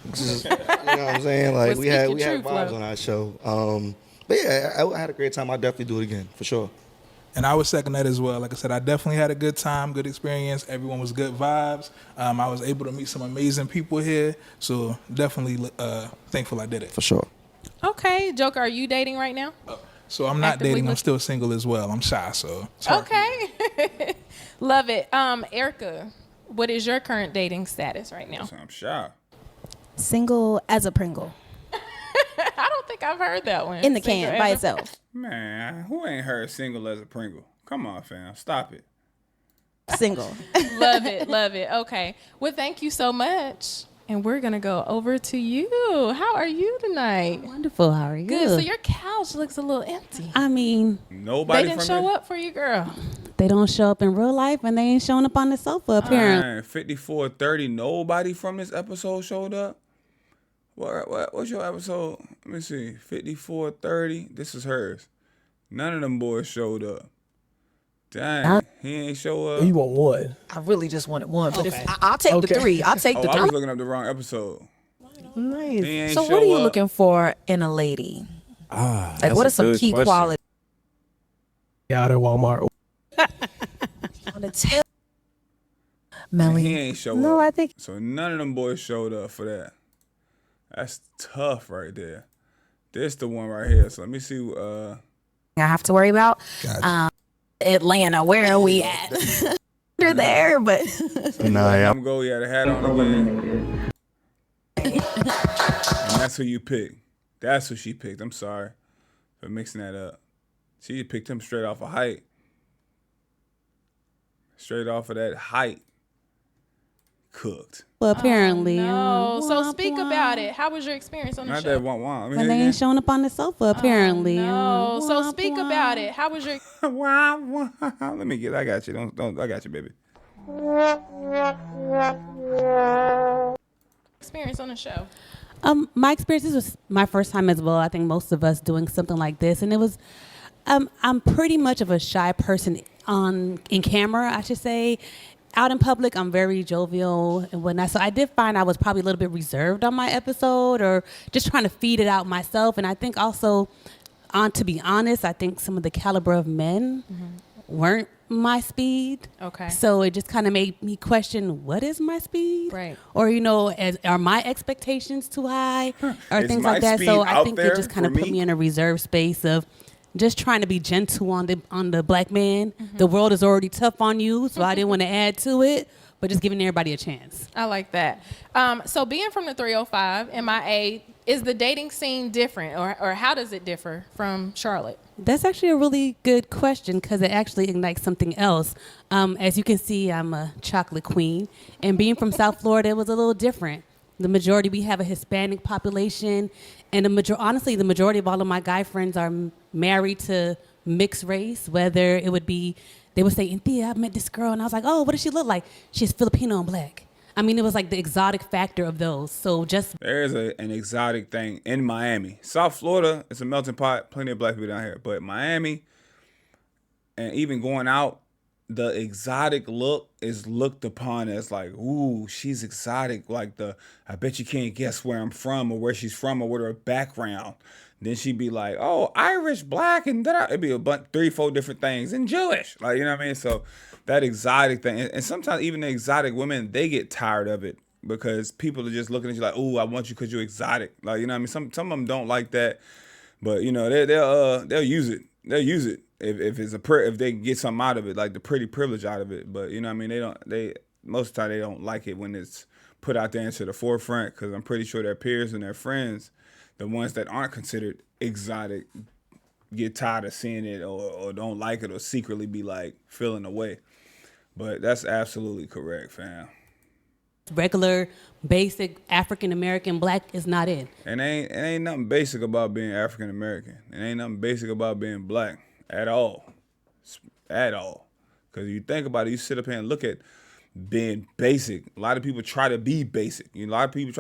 know what I'm saying? Like Well, we had speak your truth, vibes Lo. on our show. But yeah, I had a great time. I'll definitely do it again for sure. And I would second that as well. Like I said, I definitely had a good time, good experience. Everyone was good vibes. I was able to meet some amazing people here. So definitely thankful I did it. For sure. Okay, Joker, are you dating right now? So I'm not Actively dating. I'm look- still single as well. I'm shy, so it's hard. Okay. Love it. Erica, what is your current dating status right now? I'm shy. single as a Pringle I don't think I've heard that one. in the Single can by as a- itself. Man, who ain't heard single as a Pringle? Come on, fam. Stop it. Single. Love it, love it. Okay. Well, thank you so much. And we're going to go over to you. How are you tonight? Wonderful. How are you? Good. So your couch looks a little empty. I mean, Nobody They didn't from show the- up for you, girl. they don't show up in real life, and they ain't showing up on the sofa apparently. Man, 5430. Nobody from this episode showed up. What's your episode? Let me see. 5430. This is hers. None of them boys showed up. Dang, he ain't show up. You want one? I really just wanted one, but if I'll take the three. I'll take the I was three. looking up the wrong episode. He Nice. ain't So show what are you up. looking for in a lady? Like what are some key qualities? Out at Walmart. On the tip. And he ain't show up. No, I think So none of them boys showed up for that. That's tough right there. This the one right here. So let me see. I have to worry about. Atlanta, where are we at? They're there, but Nah, I'm go. Yeah, the hat on again. And that's who you picked. That's who she picked. I'm sorry for mixing that up. She picked him straight off of height. Straight off of that height. Cooked. Well, apparently. No. So speak about it. How was your experience on the Not show? that one. Let me When hear they it ain't again. showing up on the sofa apparently. No. So speak about it. How was your Let me get. I got you. Don't. I got you, baby. experience on the show? My experience, this was my first time as well. I think most of us doing something like this, and it was. I'm pretty much of a shy person in camera, I should say. Out in public, I'm very jovial and whatnot. So I did find I was probably a little bit reserved on my episode, or just trying to feed it out myself. And I think also, to be honest, I think some of the caliber of men weren't my speed. Okay. So it just kind of made me question, what is my speed? Right. Or, are my expectations too high? Or Is things my like that. speed So I out think there it just kind of for put me? me in a reserved space of just trying to be gentle on the black man. The world is already tough on you, so I didn't want to add to it, but just giving everybody a chance. I like that. So being from the 305 MIA, is the dating scene different, or how does it differ from Charlotte? That's actually a really good question because it actually ignites something else. As you can see, I'm a chocolate queen, and being from South Florida, it was a little different. The majority, we have a Hispanic population, and honestly, the majority of all of my guy friends are married to mixed race, whether it would be, they would say, Anthea, I met this girl, and I was like, oh, what does she look like? She's Filipino and black. I mean, it was like the exotic factor of those. So just There's an exotic thing in Miami. South Florida, it's a melting pot, plenty of black people down here. But Miami, and even going out, the exotic look is looked upon as like, ooh, she's exotic. Like I bet you can't guess where I'm from or where she's from or what her background. Then she'd be like, oh, Irish, black, and it'd be a bunch, 3-4 different things, and Jewish. Like, you know what I mean? So that exotic thing, and sometimes even the exotic women, they get tired of it because people are just looking at you like, ooh, I want you because you're exotic. Like, you know what I mean? Some of them don't like that, but you know, they'll use it. They'll use it if they get something out of it, like the pretty privilege out of it. But you know what I mean? Most of the time they don't like it when it's put out there into the forefront, because I'm pretty sure their peers and their friends, the ones that aren't considered exotic, get tired of seeing it or don't like it or secretly be like feeling away. But that's absolutely correct, fam. regular, basic African American black is not it. And it ain't nothing basic about being African American. It ain't nothing basic about being black at all. At all. Because you think about it, you sit up here and look at being basic. A lot of people try to be basic. You know, a lot of people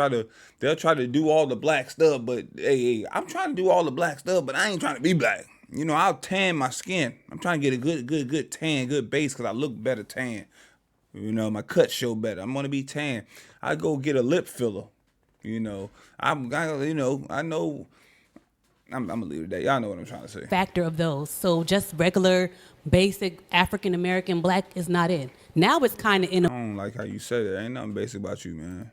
they'll try to do all the black stuff, but hey, I'm trying to do all the black stuff, but I ain't trying to be black. You know, I'll tan my skin. I'm trying to get a good tan, good base, because I look better tan. You know, my cuts show better. I'm gonna be tan. I go get a lip filler. You know, I know. I'm gonna leave it there. Y'all know what I'm trying to say. Factor of those. So just regular, basic African American black is not it. Now it's kind of in I don't like how you said it. Ain't nothing basic about you, man.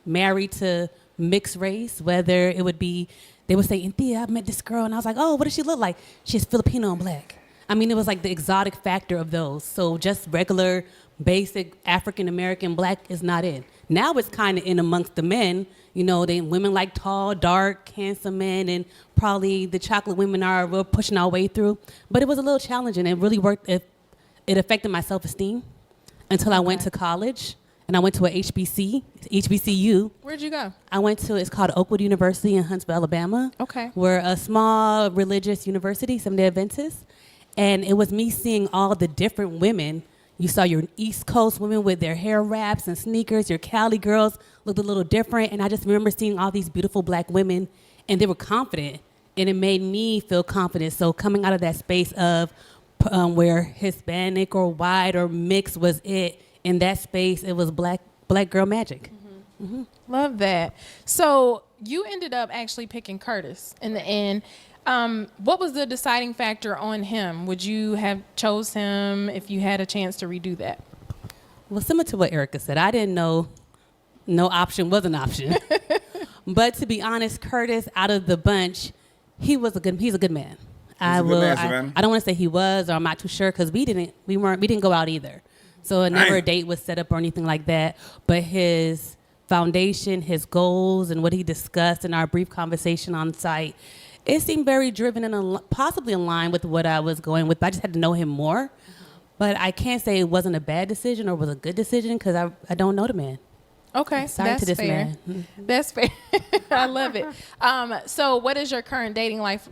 Married to mixed race, whether it would be, they would say, Anthea, I met this girl, and I was like, oh, what does she look like? She's Filipino and black. I mean, it was like the exotic factor of those. So just regular, basic African American black is not it. Now it's kind of in amongst the men. You know, women like tall, dark, handsome men, and probably the chocolate women we're pushing our way through. But it was a little challenging. It really worked. It affected my self-esteem until I went to college, and I went to a HBCU. Where'd you go? I went to, it's called Oakwood University in Huntsville, Alabama. Okay. We're a small religious university, Seventh-day Adventist. And it was me seeing all the different women. You saw your East Coast women with their hair wraps and sneakers. Your Cali girls looked a little different. And I just remember seeing all these beautiful black women, and they were confident. And it made me feel confident. So coming out of that space of where Hispanic or white or mixed was it, in that space, it was black girl magic. Mm-hmm. Mm-hmm. Love that. So you ended up actually picking Curtis in the end. What was the deciding factor on him? Would you have chose him if you had a chance to redo that? Well, similar to what Erica said, I didn't know no option was an option. But to be honest, Curtis, out of the bunch, he's a good man. I don't want to say he was, or I'm not too sure, because we didn't go out either. So never a date was set up or anything like that. But his foundation, his goals, and what he discussed in our brief conversation on site, it seemed very driven and possibly in line with what I was going with. But I just had to know him more. But I can't say it wasn't a bad decision or was a good decision, because I don't know the man. Okay, sorry to this fair. man. That's fair. I love it. So what is your current dating life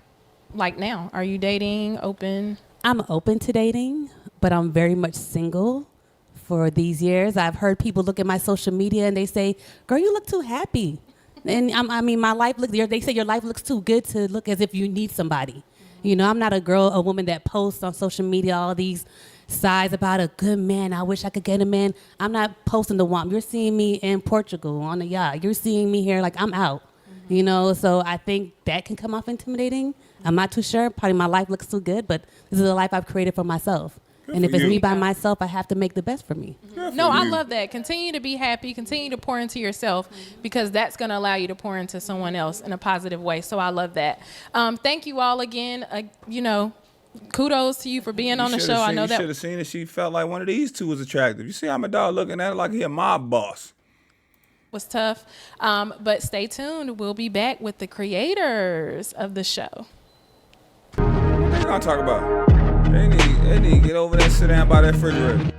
like now? Are you dating, open? I'm open to dating, but I'm very much single for these years. I've heard people look at my social media and they say, girl, you look too happy. And my life they say your life looks too good to look as if you need somebody. You know, I'm not a woman that posts on social media all these sides about a good man. I wish I could get a man. I'm not posting the one. You're seeing me in Portugal on a yacht. You're seeing me here like I'm out. Mm-hmm. You know, so I think that can come off intimidating. I'm not too sure. Probably my life looks too good, but this is a life I've created for myself. And if it's me by myself, I have to make the best for me. No, I love that. Continue to be happy. Continue to pour into yourself, because that's going to allow you to pour into someone else in a positive way. So I love that. Thank you all again. Kudos to you for being on the show. I know that. You should have seen it. She felt like one of these two was attractive. You see how my dog looking at her like he a mob boss. Was tough. But stay tuned. We'll be back with the creators of the show. What they gonna talk about? They need to get over there and sit down by that refrigerator.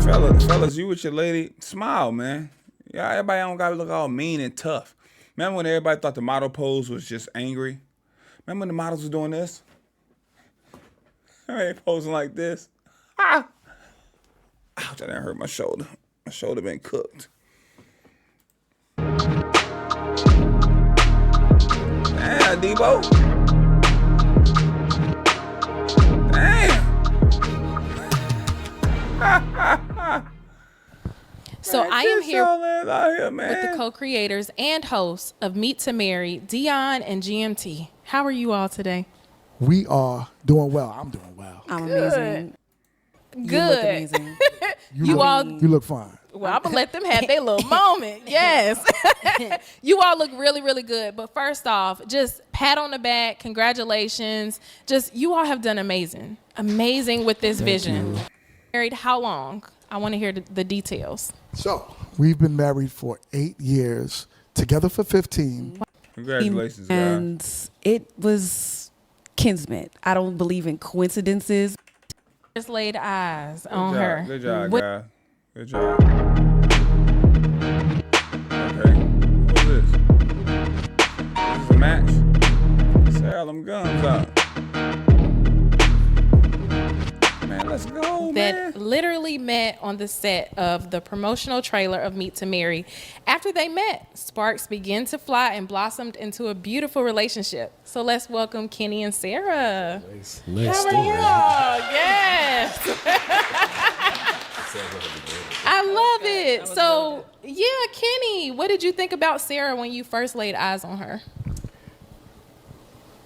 Fellas, you with your lady, smile, man. Yeah, everybody don't gotta look all mean and tough. Remember when everybody thought the model pose was just angry? Remember when the models was doing this? They posing like this. Ah! Ouch, that didn't hurt my shoulder. My shoulder been cooked. Damn, Debo. Damn. So Man, I am this here all is out here, with man. the co-creators and hosts of Meet2Marry, Dion and GMT. How are you all today? We are doing well. I'm doing well. I'm Good. amazing. Good. You look amazing. You look fine. Well, I'm gonna let them have their little moment. Yes. You all look really, really good. But first off, just pat on the back, congratulations. Just you all have done amazing. Amazing with this vision. Married how long? I want to hear the details. So we've been married for 8 years, together for 15. Congratulations, guys. And it was kismet. I don't believe in coincidences. Just laid eyes on her. Good job, What- guys. Good job. Okay. Who's this? This is a match? Sarah, them guns out. Man, let's go, man. That literally met on the set of the promotional trailer of Meet2Marry. After they met, sparks began to fly and blossomed into a beautiful relationship. So let's welcome Kenny and Sarah. Nice How are you all? Yes. I love it. So, yeah, Kenny, what did you think about Sarah when you first laid eyes on her?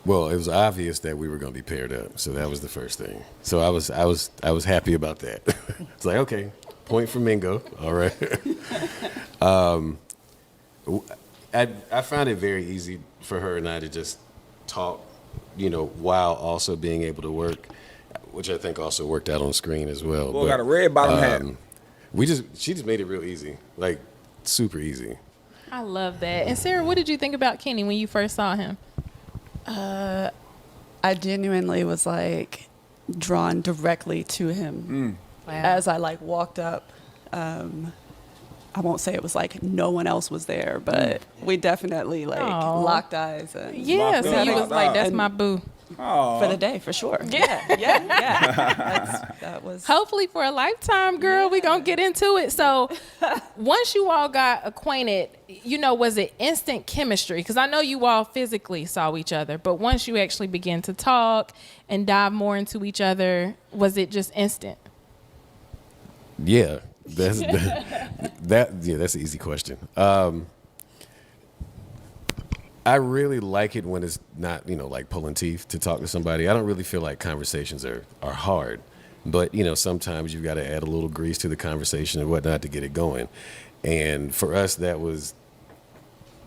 Well, it was obvious that we were going to be paired up, so that was the first thing. So I was happy about that. It's like, okay, point for Mingo. All right. I found it very easy for her and I to just talk, while also being able to work, which I think also worked out on screen as well. Boy, got a red bottom hat. She just made it real easy, like super easy. I love that. And Sarah, what did you think about Kenny when you first saw him? I genuinely was like drawn directly to him as I like walked up. I won't say it was like no one else was there, but we definitely like locked eyes. And Yeah, so you was like, that's my boo. For the day, for sure. Yeah. That was. Hopefully for a lifetime, girl. We gonna get into it. So once you all got acquainted, was it instant chemistry? Because I know you all physically saw each other, but once you actually began to talk and dive more into each other, was it just instant? Yeah, that's that's an easy question. I really like it when it's not, like pulling teeth to talk to somebody. I don't really feel like conversations are hard, but sometimes you've got to add a little grease to the conversation and whatnot to get it going. And for us, that was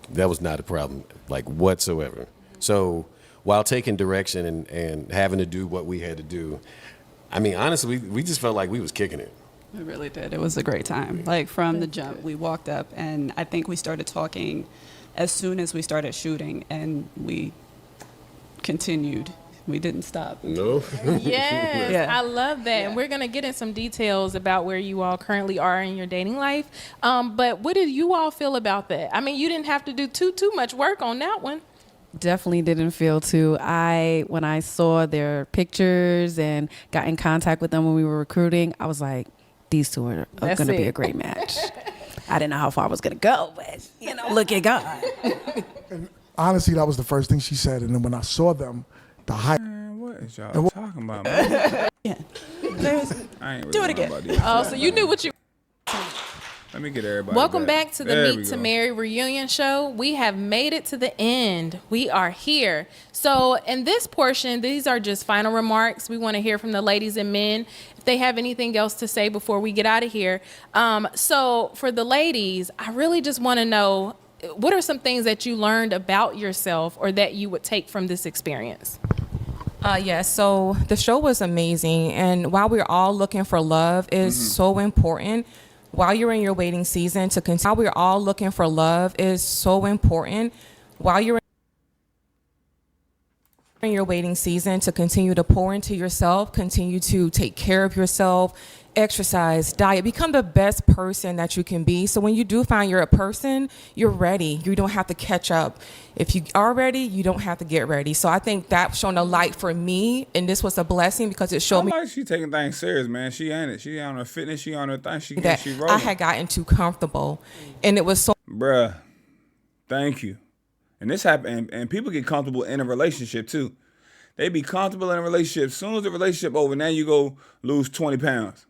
not a problem, like whatsoever. So while taking direction and having to do what we had to do, I mean, honestly, we just felt like we was kicking it. It really did. It was a great time. Like from the jump, we walked up and I think we started talking as soon as we started shooting, and we continued. We didn't stop. No. Yes, Yeah. I love that. And we're going to get in some details about where you all currently are in your dating life. But what did you all feel about that? I mean, you didn't have to do too much work on that one. Definitely didn't feel to. When I saw their pictures and got in contact with them when we were recruiting, I was like, these two are going to be a great match. I didn't know how far I was going to go, but, look at God. And honestly, that was the first thing she said. And then when I saw them, the hype. What is y'all talking about, man? Yeah. I ain't really Do it again. about these. Oh, so you knew what you... Let me get everybody Welcome back to the There we go. Meet2Marry reunion show. We have made it to the end. We are here. So in this portion, these are just final remarks. We want to hear from the ladies and men if they have anything else to say before we get out of here. So for the ladies, I really just want to know, what are some things that you learned about yourself or that you would take from this experience? Yes, so the show was amazing. And while we're all looking for love, is so important. While you're in your waiting season to continue, while we're all looking for love is so important. While you're in your waiting season to continue to pour into yourself, continue to take care of yourself, exercise, diet, become the best person that you can be. So when you do find you're a person, you're ready. You don't have to catch up. If you are ready, you don't have to get ready. So I think that shone a light for me, and this was a blessing because it showed me Like she taking things serious, man. She ain't it. She on her fitness. She on her thing. She that rolling. I had gotten too comfortable, and it was so. Bruh, thank you. And this happened, and people get comfortable in a relationship too. They be comfortable in a relationship. As soon as the relationship over, now you go lose 20 pounds.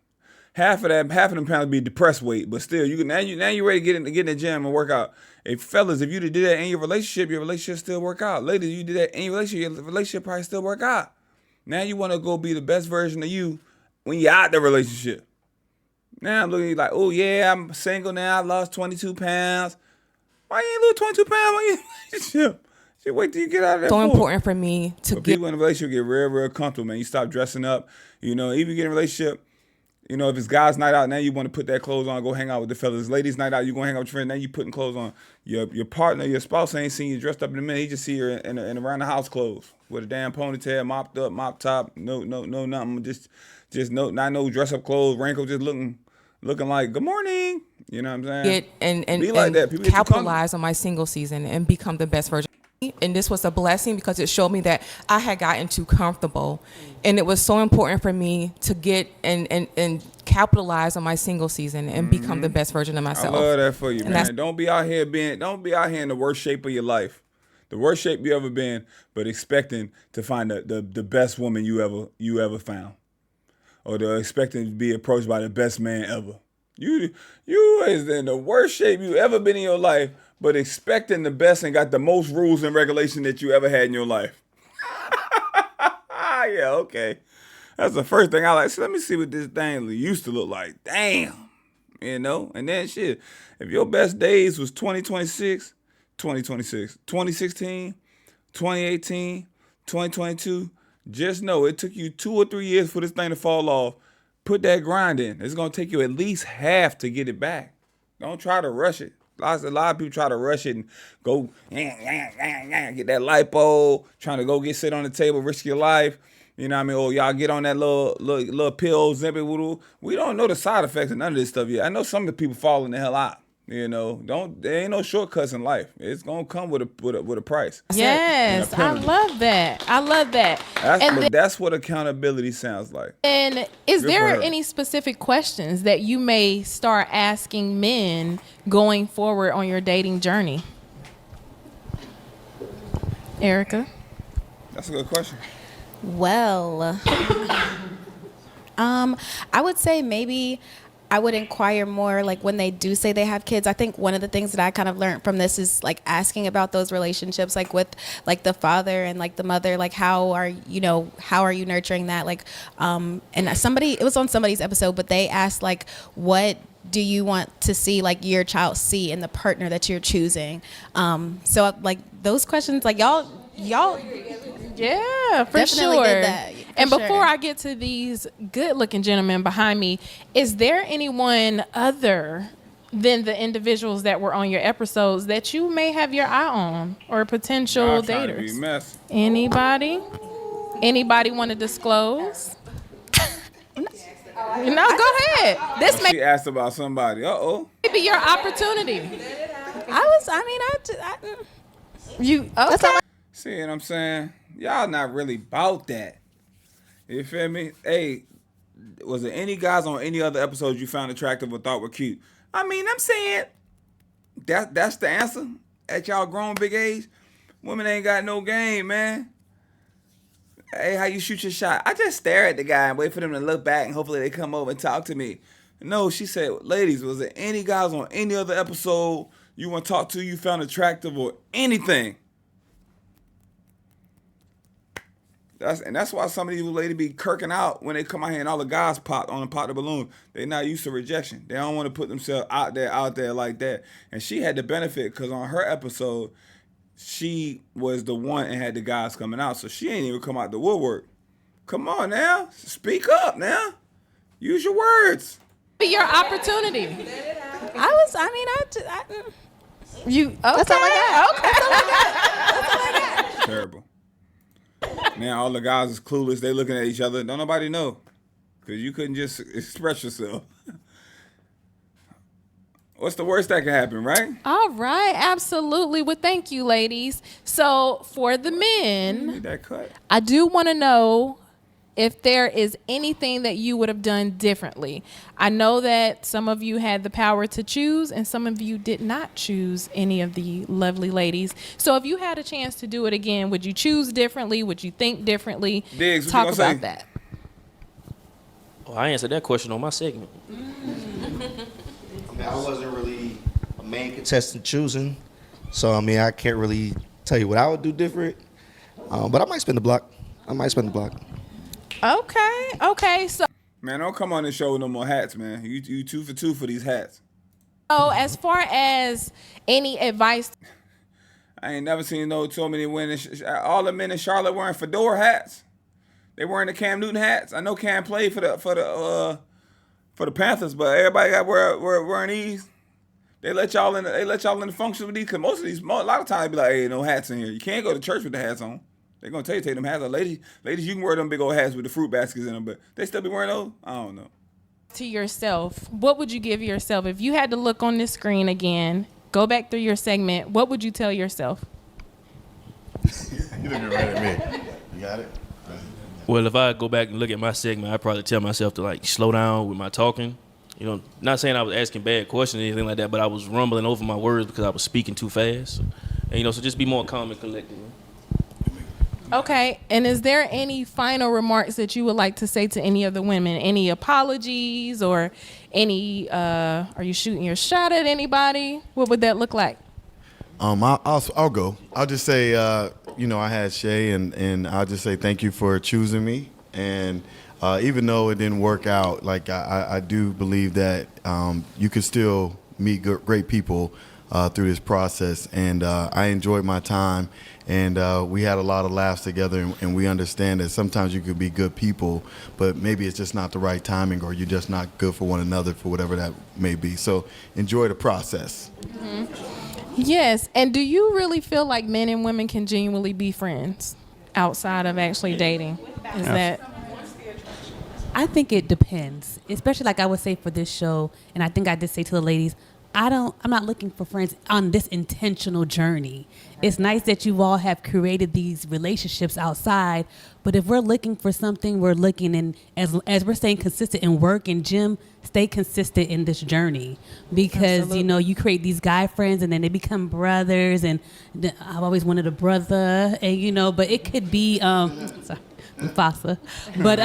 Half of them pounds be depressed weight, but still, now you ready to get in the gym and work out. If fellas, if you did that in your relationship still work out. Ladies, you did that in your relationship probably still work out. Now you want to go be the best version of you when you're out the relationship. Now I'm looking like, oh yeah, I'm single now. I lost 22 pounds. Why you ain't lose 22 pounds when you in a relationship? Just wait till you get out of that. So important for me to get. People in a relationship get real comfortable, man. You stop dressing up. You know, even get in a relationship. You know, if it's guys' night out, now you want to put that clothes on, go hang out with the fellas. Ladies' night out, you gonna hang out with your friend. Now you putting clothes on. Your partner, your spouse ain't seen you dressed up in a minute. He just see her in around the house clothes with a damn ponytail, mopped up, mop top, no nothing, just no dress up clothes, wrinkled, just looking like good morning. You know what I'm saying? And like that. People capitalize on my single season and become the best version. And this was a blessing because it showed me that I had gotten too comfortable, and it was so important for me to get and capitalize on my single season and become the best version of myself. I love that for you, man. Don't be out here in the worst shape of your life, the worst shape you ever been, but expecting to find the best woman you ever found, or expecting to be approached by the best man ever. You is in the worst shape you ever been in your life, but expecting the best and got the most rules and regulations that you ever had in your life. Yeah, okay. That's the first thing I like. So let me see what this thing used to look like. Damn. You know? And then shit, if your best days was 2016, 2018, 2022, just know it took you 2 or 3 years for this thing to fall off. Put that grind in. It's going to take you at least half to get it back. Don't try to rush it. A lot of people try to rush it and go get that lipo, trying to go sit on the table, risk your life. You know what I mean? Or y'all get on that little pill, Zempic. We don't know the side effects of none of this stuff yet. I know some of the people falling the hell out. You know, there ain't no shortcuts in life. It's gonna come with a price. Yes, I love that. That's what accountability sounds like. And is there any specific questions that you may start asking men going forward on your dating journey? Erica? That's a good question. Well, I would say maybe I would inquire more like when they do say they have kids. I think one of the things that I kind of learned from this is like asking about those relationships, like with like the father and like the mother, like how are you nurturing that? Like, and it was on somebody's episode, but they asked like, what do you want to see like your child see in the partner that you're choosing? So like those questions, like y'all yeah, for definitely sure. did that. And before I get to these good-looking gentlemen behind me, is there anyone other than the individuals that were on your episodes that you may have your eye on or potential daters? Anybody? Anybody want to disclose? No, go ahead. She asked about somebody. Maybe your opportunity. You okay? See what I'm saying? Y'all not really about that. You feel me? Hey, was there any guys on any other episodes you found attractive or thought were cute? I mean, I'm saying that's the answer at y'all grown big age. Women ain't got no game, man. Hey, how you shoot your shot? I just stare at the guy and wait for them to look back and hopefully they come over and talk to me. No, she said, ladies, was there any guys on any other episode you want to talk to, you found attractive or anything? That's why some of these ladies be kirking out when they come out here and all the guys pop the balloon. They're not used to rejection. They don't want to put themselves out there like that. And she had the benefit because on her episode, she was the one and had the guys coming out. So she ain't even come out the woodwork. Come on now. Speak up now. Use your words. Be your opportunity. That's all I got. Terrible. Now all the guys is clueless. They looking at each other. Don't nobody know. because you couldn't just express yourself. What's the worst that can happen, right? All right, absolutely. Well, thank you, ladies. So for the men, Need that cut. I do want to know if there is anything that you would have done differently. I know that some of you had the power to choose and some of you did not choose any of the lovely ladies. So if you had a chance to do it again, would you choose differently? Would you think differently? Diggs, what Talk you gonna about say? that. Oh, I answered that question on my segment. I wasn't really a main contestant choosing, so I mean I can't really tell you what I would do different. But I might spin the block. Okay. So Man, don't come on this show with no more hats, man. You 2 for 2 for these hats. as far as any advice, I ain't never seen so many women. All the men in Charlotte wearing fedora hats. They wearing the Cam Newton hats. I know Cam played for the Panthers, but everybody got wearing these. They let y'all in. They let y'all in the function with these. Cause most of these, a lot of times, they be like, "Hey, no hats in here. You can't go to church with the hats on." They're gonna tell you take them hats off. Ladies, you can wear them big old hats with the fruit baskets in them, but they still be wearing those. I don't know. to yourself, what would you give yourself if you had to look on this screen again? Go back through your segment. What would you tell yourself? You looking right at me. You got it? Well, if I go back and look at my segment, I'd probably tell myself to like slow down with my talking. You know, not saying I was asking bad questions or anything like that, but I was rumbling over my words because I was speaking too fast. And, so just be more calm and collected. Okay, and is there any final remarks that you would like to say to any of the women? Any apologies or any, are you shooting your shot at anybody? What would that look like? I'll go. I'll just say, I had Shay, and I'll just say thank you for choosing me. And even though it didn't work out, like I do believe that you can still meet great people through this process. And I enjoyed my time, and we had a lot of laughs together. And we understand that sometimes you could be good people, but maybe it's just not the right timing, or you're just not good for one another for whatever that may be. So enjoy the process. Mm-hmm. Yes, and do you really feel like men and women can genuinely be friends outside of actually dating? Is that? I think it depends, especially like I would say for this show, and I think I did say to the ladies, I'm not looking for friends on this intentional journey. It's nice that you all have created these relationships outside, but if we're looking for something, we're looking, and as we're staying consistent in work and gym, stay consistent in this journey, because Absolutely. you create these guy friends and then they become brothers, and I've always wanted a brother, and but it could be sorry, Mufasa, but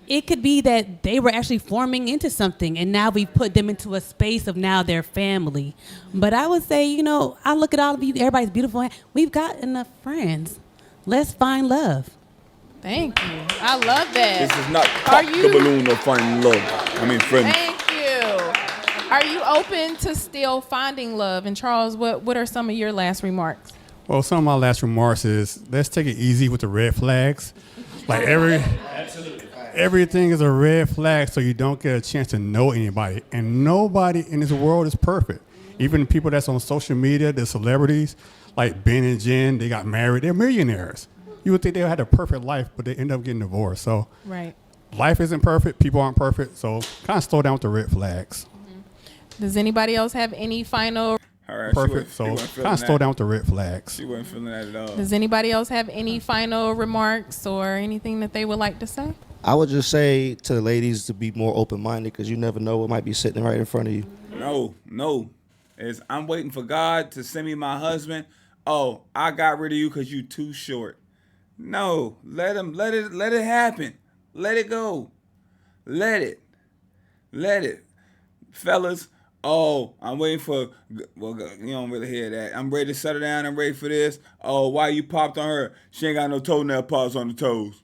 it could be that they were actually forming into something, and now we put them into a space of now their family. But I would say, I look at all of you, everybody's beautiful. We've got enough friends. Let's find love. Thank you. I love that. This is not pop the balloon or find love. I mean, friends. Thank you. Are you open to still finding love? And Charles, what are some of your last remarks? Well, some of my last remarks is let's take it easy with the red flags. Like everything is a red flag, so you don't get a chance to know anybody. And nobody in this world is perfect. Even the people that's on social media, the celebrities, like Ben and Jen, they got married. They're millionaires. You would think they had a perfect life, but they end up getting divorced. So Right. life isn't perfect. People aren't perfect. So kind of slow down with the red flags. Does anybody else have any final? Perfect. So kind of slow down with the red flags. She wasn't feeling that at all. Does anybody else have any final remarks or anything that they would like to say? I would just say to the ladies to be more open-minded, because you never know what might be sitting right in front of you. No. I'm waiting for God to send me my husband. Oh, I got rid of you because you too short. No, let it happen. Let it go. Let it. Fellas, I'm waiting for, well, you don't really hear that. I'm ready to settle down. I'm ready for this. Oh, why you popped on her? She ain't got no toenail pops on the toes.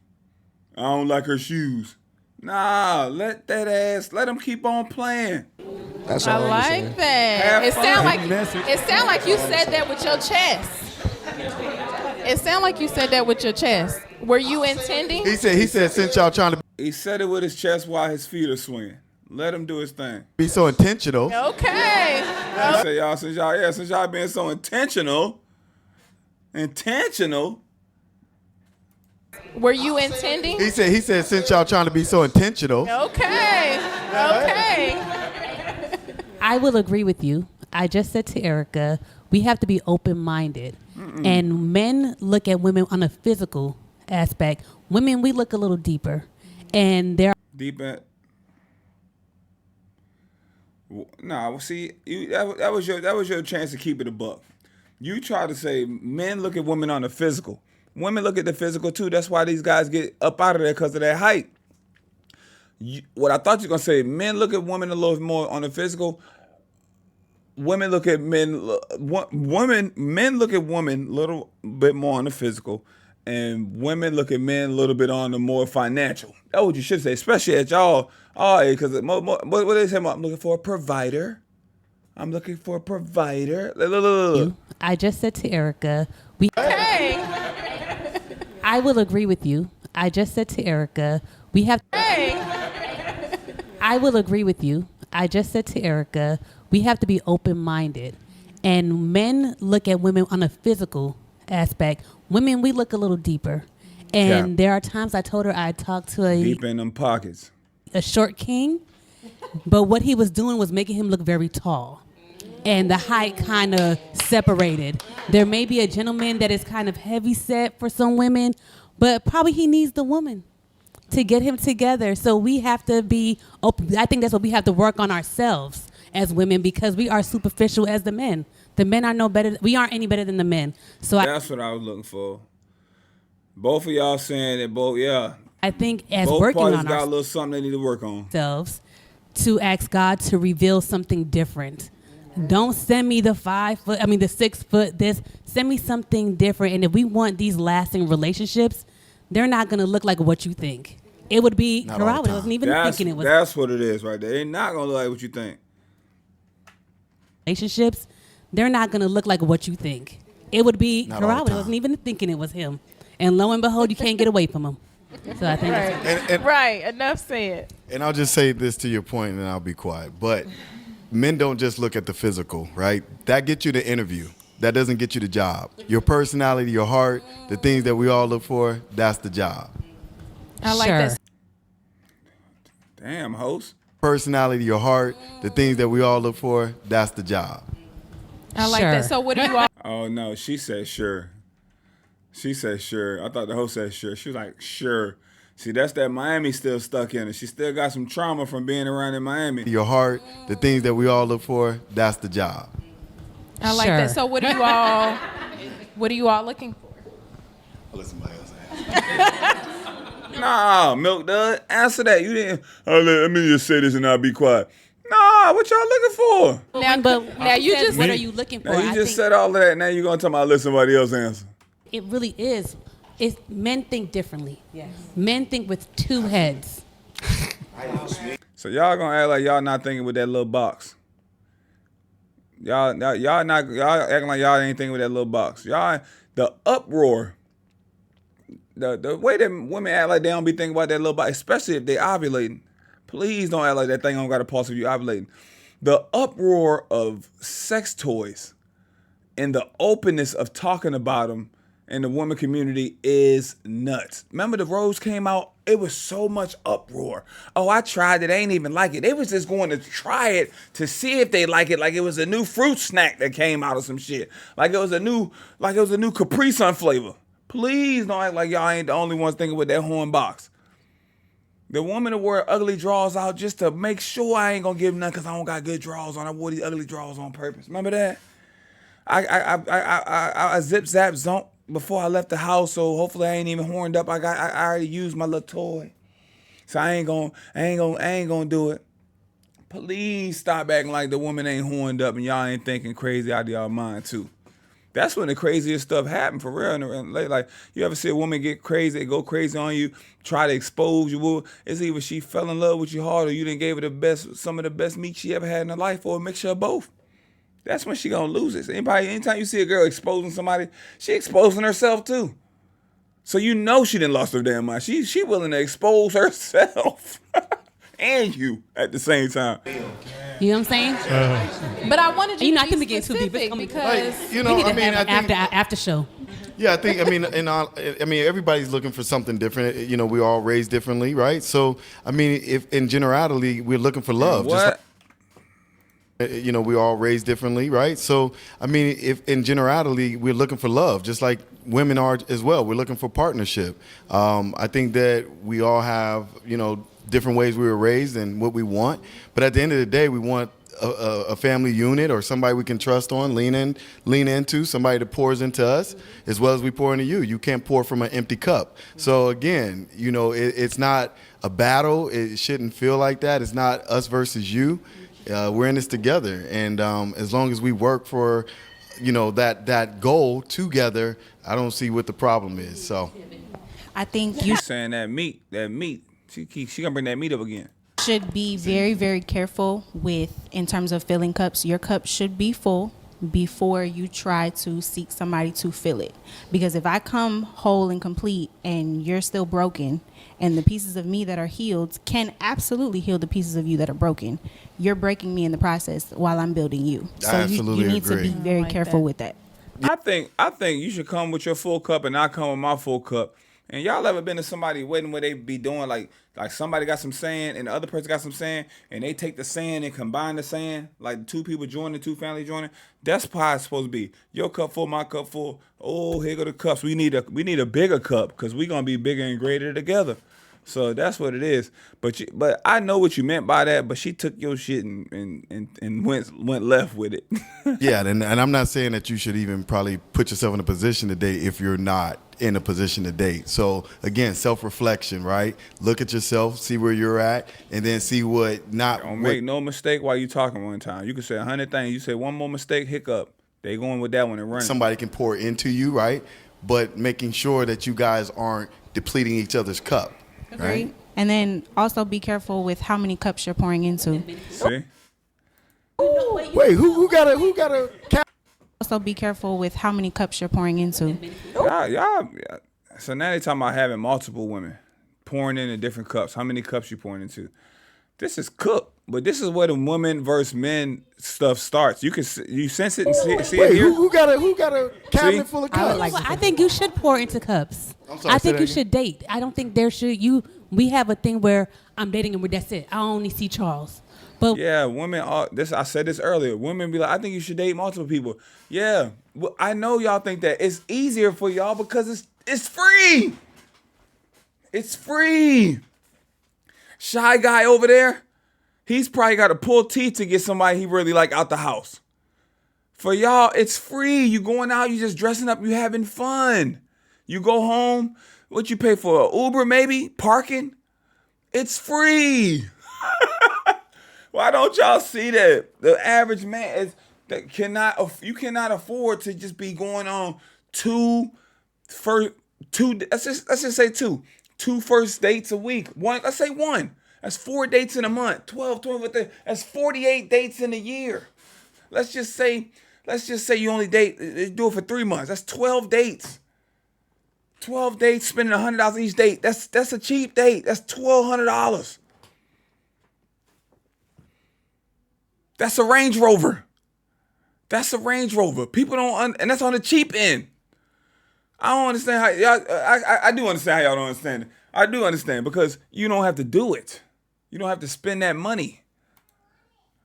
I don't like her shoes. Nah, let them keep on playing. That's I all I'm like saying. that. Have It fun. sound like you said that with your chest. It sound like you said that with your chest. Were you intending? He said since y'all trying to He said it with his chest while his feet are swinging. Let him do his thing. be so intentional. Okay. I say y'all since y'all being so intentional. Were you intending? He said since y'all trying to be so intentional. Okay. Okay. I will agree with you. I just said to Erica, we have to be open-minded. And men look at women on a physical aspect. Women, we look a little deeper. And there Deep in. Nah, see, that was your chance to keep it a buck. You try to say men look at women on the physical. Women look at the physical too. That's why these guys get up out of there because of their height. What I thought you were gonna say, men look at women a little more on the physical. Women look at men. Men look at women a little bit more on the physical, and women look at men a little bit on the more financial. That's what you should say, especially at y'all. Because what they say? I'm looking for a provider. I'm looking for a provider. Look. I just said to Erica, Okay. I will agree with you. I just said to Erica, we have. Hey. I will agree with you. I just said to Erica, we have to be open-minded. And men look at women on a physical aspect. Women, we look a little deeper. And there are times I told her I talked to deep in them pockets. A short king, but what he was doing was making him look very tall. And the height kind of separated. There may be a gentleman that is kind of heavy set for some women, but probably he needs the woman to get him together. So we have to be open. I think that's what we have to work on ourselves as women, because we are superficial as the men. The men are no better. We aren't any better than the men. So that's what I was looking for. Both of y'all saying that both, yeah. I think as both working parties on got a little something they need to work on. Ourselves to ask God to reveal something different. Don't send me the 6 foot this. Send me something different. And if we want these lasting relationships, they're not going to look like what you think. It would be corrupt. I wasn't even thinking it was. That's what it is right there. They're not going to look like what you think. Relationships, they're not going to look like what you think. It would be corrupt. I wasn't even thinking it was him. And lo and behold, you can't get away from him. So I think right. Right. Enough said. And I'll just say this to your point, and I'll be quiet. But men don't just look at the physical, right? That gets you the interview. That doesn't get you the job. Your personality, your heart, the things that we all look for, that's the job. I like this. Damn, host. Personality, your heart, the things that we all look for, that's the job. I like that. So what do you all? Oh, no, she said sure. She said sure. I thought the host said sure. She was like, sure. See, that's that Miami still stuck in it. She still got some trauma from being around in Miami. Your heart, the things that we all look for, that's the job. I like that. So what are you all looking for? I'll let somebody else answer. Nah, Milk Dud, answer that. You didn't. Let me just say this and I'll be quiet. Nah, what y'all looking for? Now you just. What are you looking for? Now you just said all of that. Now you're gonna tell me I'll let somebody else answer. It really is. Men think differently. Yes. Men think with two heads. So y'all gonna act like y'all not thinking with that little box. Y'all acting like y'all ain't thinking with that little box. Y'all, the uproar, the way that women act like they don't be thinking about that little box, especially if they ovulating. Please don't act like that thing don't got a pulse if you ovulating. The uproar of sex toys and the openness of talking about them in the women community is nuts. Remember the Rose came out? It was so much uproar. Oh, I tried it. I ain't even like it. They was just going to try it to see if they like it, like it was a new fruit snack that came out of some shit. Like it was a new Capri Sun flavor. Please don't act like y'all ain't the only ones thinking with that horn box. The woman that wore ugly drawers out just to make sure I ain't gonna give none because I don't got good drawers on. I wore these ugly drawers on purpose. Remember that? I zip zap zonk before I left the house, so hopefully I ain't even horned up. I already used my little toy, so I ain't gonna do it. Please stop acting like the woman ain't horned up and y'all ain't thinking crazy out of y'all mind too. That's when the craziest stuff happen for real. Like you ever see a woman get crazy, go crazy on you, try to expose you? It's either she fell in love with you hard or you done gave her some of the best meat she ever had in her life, or a mixture of both. That's when she gonna lose it. Anytime you see a girl exposing somebody, she exposing herself too. So you know she done lost her damn mind. She willing to expose herself and you at the same time. You know what I'm saying? But I wanted you. You're not gonna get too deep because we need to have an after show. Yeah, I think, everybody's looking for something different. You know, we're all raised differently, right? So, I mean, if in generality, we're looking for love. Just like, you know, we're all raised differently, right? So, I mean, if in generality, we're looking for love, just like women are as well. We're looking for partnership. I think that we all have, you know, different ways we were raised and what we want. But at the end of the day, we want a family unit or somebody we can trust on, lean into, somebody that pours into us as well as we pour into you. You can't pour from an empty cup. So again, you know, it's not a battle. It shouldn't feel like that. It's not us versus you. We're in this together. And as long as we work for, you know, that goal together, I don't see what the problem is. So I think you saying that meat. She gonna bring that meat up again. should be very, very careful with, in terms of filling cups. Your cup should be full before you try to seek somebody to fill it. Because if I come whole and complete and you're still broken, and the pieces of me that are healed can absolutely heal the pieces of you that are broken, you're breaking me in the process while I'm building you. So you need to be very careful with that. I think you should come with your full cup and I come with my full cup. And y'all ever been to somebody wedding where they be doing like somebody got some sand and the other person got some sand and they take the sand and combine the sand, like two people joining, two families joining? That's how it's supposed to be. Your cup full, my cup full. Oh, here go the cups. We need a bigger cup because we're gonna be bigger and greater together. So that's what it is. But I know what you meant by that. But she took your shit and went left with it. Yeah, and I'm not saying that you should even probably put yourself in a position to date if you're not in a position to date. So again, self-reflection, right? Look at yourself, see where you're at, and then see what not. Don't make no mistake while you talking one time. You can say 100 things. You say one more mistake, hiccup. They going with that one and running. Somebody can pour into you, right? But making sure that you guys aren't depleting each other's cup. Right? And then also be careful with how many cups you're pouring into. See? Wait, who got a cap? Also be careful with how many cups you're pouring into. Y'all. So now they talking about having multiple women pouring into different cups. How many cups you pouring into? This is cooked, but this is where the woman versus men stuff starts. You sense it and see it here. Who got a cabinet full of cups? I think you should pour into cups. I'm sorry, I think say you that should date. I don't think there should we have a thing where I'm dating and that's it. I only see Charles. But yeah, women are this. I said this earlier. Women be like, I think you should date multiple people. Yeah, well, I know y'all think that it's easier for y'all because it's free. It's free. Shy guy over there, he's probably got to pull teeth to get somebody he really like out the house. For y'all, it's free. You going out, you just dressing up, you having fun. You go home, what you pay for? An Uber maybe? Parking? It's free. Why don't y'all see that? The average man you cannot afford to just be going on two let's just say two first dates a week. Let's say one. That's 4 dates in a month. 12, that's 48 dates in a year. Let's just say you only do it for 3 months. That's 12 dates. 12 dates, spending $100 each date. That's a cheap date. That's $1,200. That's a Range Rover. People don't, and that's on the cheap end. I don't understand how y'all. I do understand how y'all don't understand it. I do understand because you don't have to do it. You don't have to spend that money.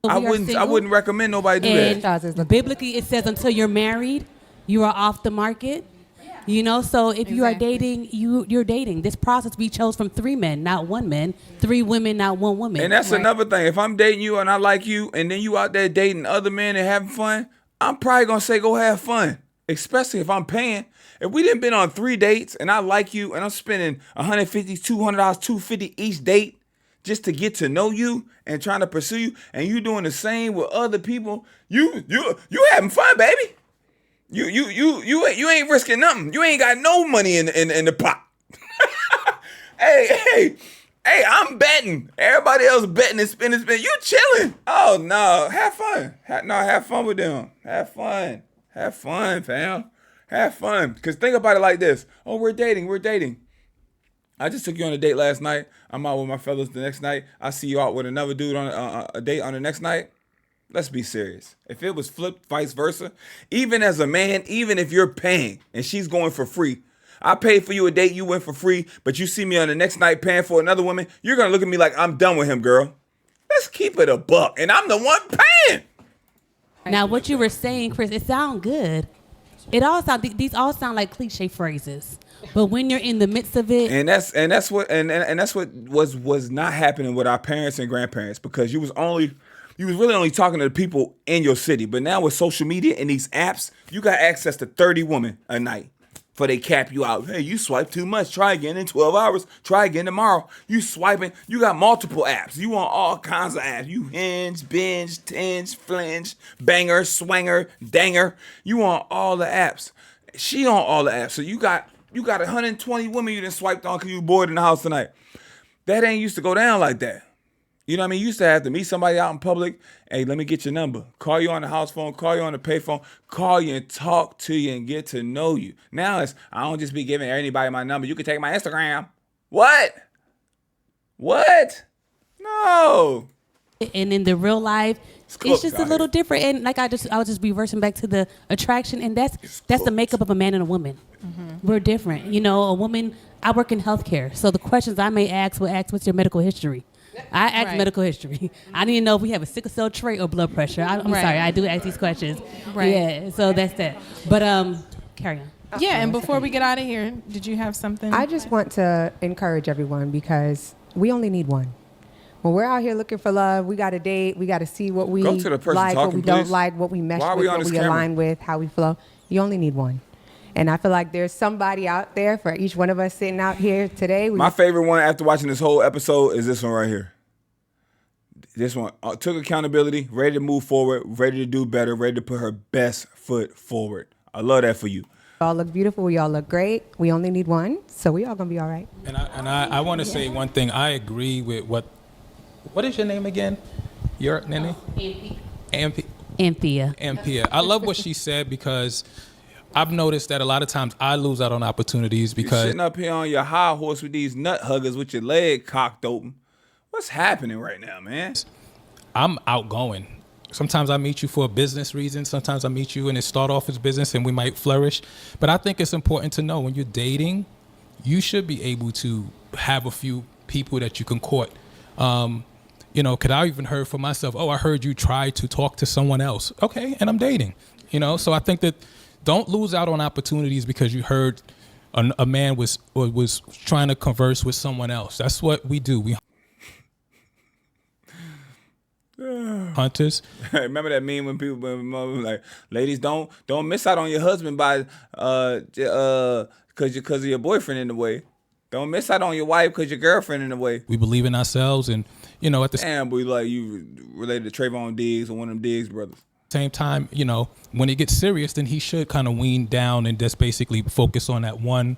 I wouldn't recommend nobody do that. Biblically, it says until you're married, you are off the market. You know, so if you are dating, you're dating. This process we chose from 3 men, not 1 man, 3 women, not 1 woman. And that's another thing. If I'm dating you and I like you, and then you out there dating other men and having fun, I'm probably gonna say go have fun. Especially if I'm paying. If we didn't been on 3 dates and I like you and I'm spending $150, $200, $250 each date just to get to know you and trying to pursue you, and you doing the same with other people, you having fun, baby. You ain't risking nothing. You ain't got no money in the pot. Hey, I'm betting. Everybody else betting and spending. You chilling. Oh no, have fun. Have fun with them. Have fun, fam. Have fun. Cause think about it like this. Oh, we're dating. I just took you on a date last night. I'm out with my fellas the next night. I see you out with another dude on a date on the next night. Let's be serious. If it was flipped vice versa, even as a man, even if you're paying and she's going for free, I paid for you a date, you went for free, but you see me on the next night paying for another woman, you're going to look at me like I'm done with him, girl. Let's keep it a buck. And I'm the one paying. Now, what you were saying, Chris, it sounds good. It all sound these all sound like cliche phrases, but when you're in the midst of it, and that's what was not happening with our parents and grandparents, because you was really only talking to the people in your city. But now with social media and these apps, you got access to 30 women a night. For they cap you out. Hey, you swipe too much. Try again in 12 hours. Try again tomorrow. You swiping. You got multiple apps. You want all kinds of apps. You hinge, binge, tinge, flinge, banger, swanger, danger. You want all the apps. She on all the apps. So you got 120 women you done swiped on because you bored in the house tonight. That ain't used to go down like that. You know what I mean? You used to have to meet somebody out in public. Hey, let me get your number. Call you on the house phone. Call you on the pay phone. Call you and talk to you and get to know you. Now it's, I don't just be giving anybody my number. You can take my Instagram. What? No. And in the real life, it's just a little different. And like I was just reversing back to the attraction, and that's the makeup of a man and a woman. Mm-hmm. We're different. You know, a woman. I work in healthcare, so the questions I may ask will ask, "What's your medical history?" I ask medical history. I need to know if we have a sickle cell trait or blood pressure. I'm sorry, I do ask these questions. Right. Yeah, so that's that. But carry on. Yeah, and before we get out of here, did you have something? I just want to encourage everyone, because we only need one. When we're out here looking for love, we got to date. We got to see what we like, what we don't like, what we mesh with, what we align with, how we flow. You only need one. And I feel like there's somebody out there for each one of us sitting out here today. My favorite one after watching this whole episode is this one right here. This one took accountability, ready to move forward, ready to do better, ready to put her best foot forward. I love that for you. We all look beautiful. We all look great. We only need one, so we all gonna be all right. And I want to say one thing. I agree with what is your name again? Your name? Ampia. I love what she said, because I've noticed that a lot of times I lose out on opportunities because you're sitting up here on your high horse with these nut huggers with your leg cocked open. What's happening right now, man? I'm outgoing. Sometimes I meet you for a business reason. Sometimes I meet you and it start off as business and we might flourish. But I think it's important to know when you're dating, you should be able to have a few people that you can court. You know, could I even heard for myself, oh, I heard you try to talk to someone else. Okay, and I'm dating. You know, so I think that don't lose out on opportunities because you heard a man was trying to converse with someone else. That's what we do. We hunters. Remember that meme when people were like, ladies, don't miss out on your husband by because of your boyfriend in the way. Don't miss out on your wife because your girlfriend in the way. We believe in ourselves, and you know at the same time, like you related to Trayvon Diggs or one of them Diggs brothers. Same time, you know, when it gets serious, then he should kind of wean down and just basically focus on that one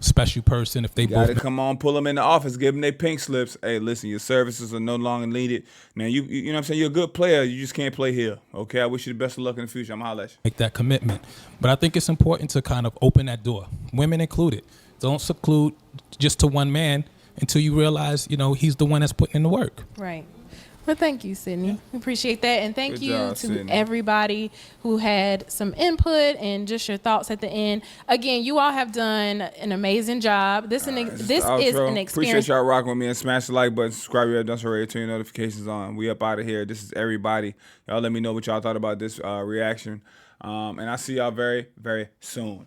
special person. If they gotta come on, pull them in the office, give them their pink slips. Hey, listen, your services are no longer needed. Now you know what I'm saying, you're a good player. You just can't play here. Okay, I wish you the best of luck in the future. I'm holla at you. Make that commitment, but I think it's important to kind of open that door, women included. Don't seclude just to one man until you realize, you know, he's the one that's putting in the work. Right. Well, thank you, Sydney. We appreciate that. And thank you to Sydney. Everybody who had some input and just your thoughts at the end. Again, you all have done an amazing job. This is an experience. Appreciate y'all rocking with me, and smash the like button, subscribe if you haven't done so already, turn your notifications on. We up out of here. This is everybody. Y'all let me know what y'all thought about this reaction. And I'll see y'all very, very soon.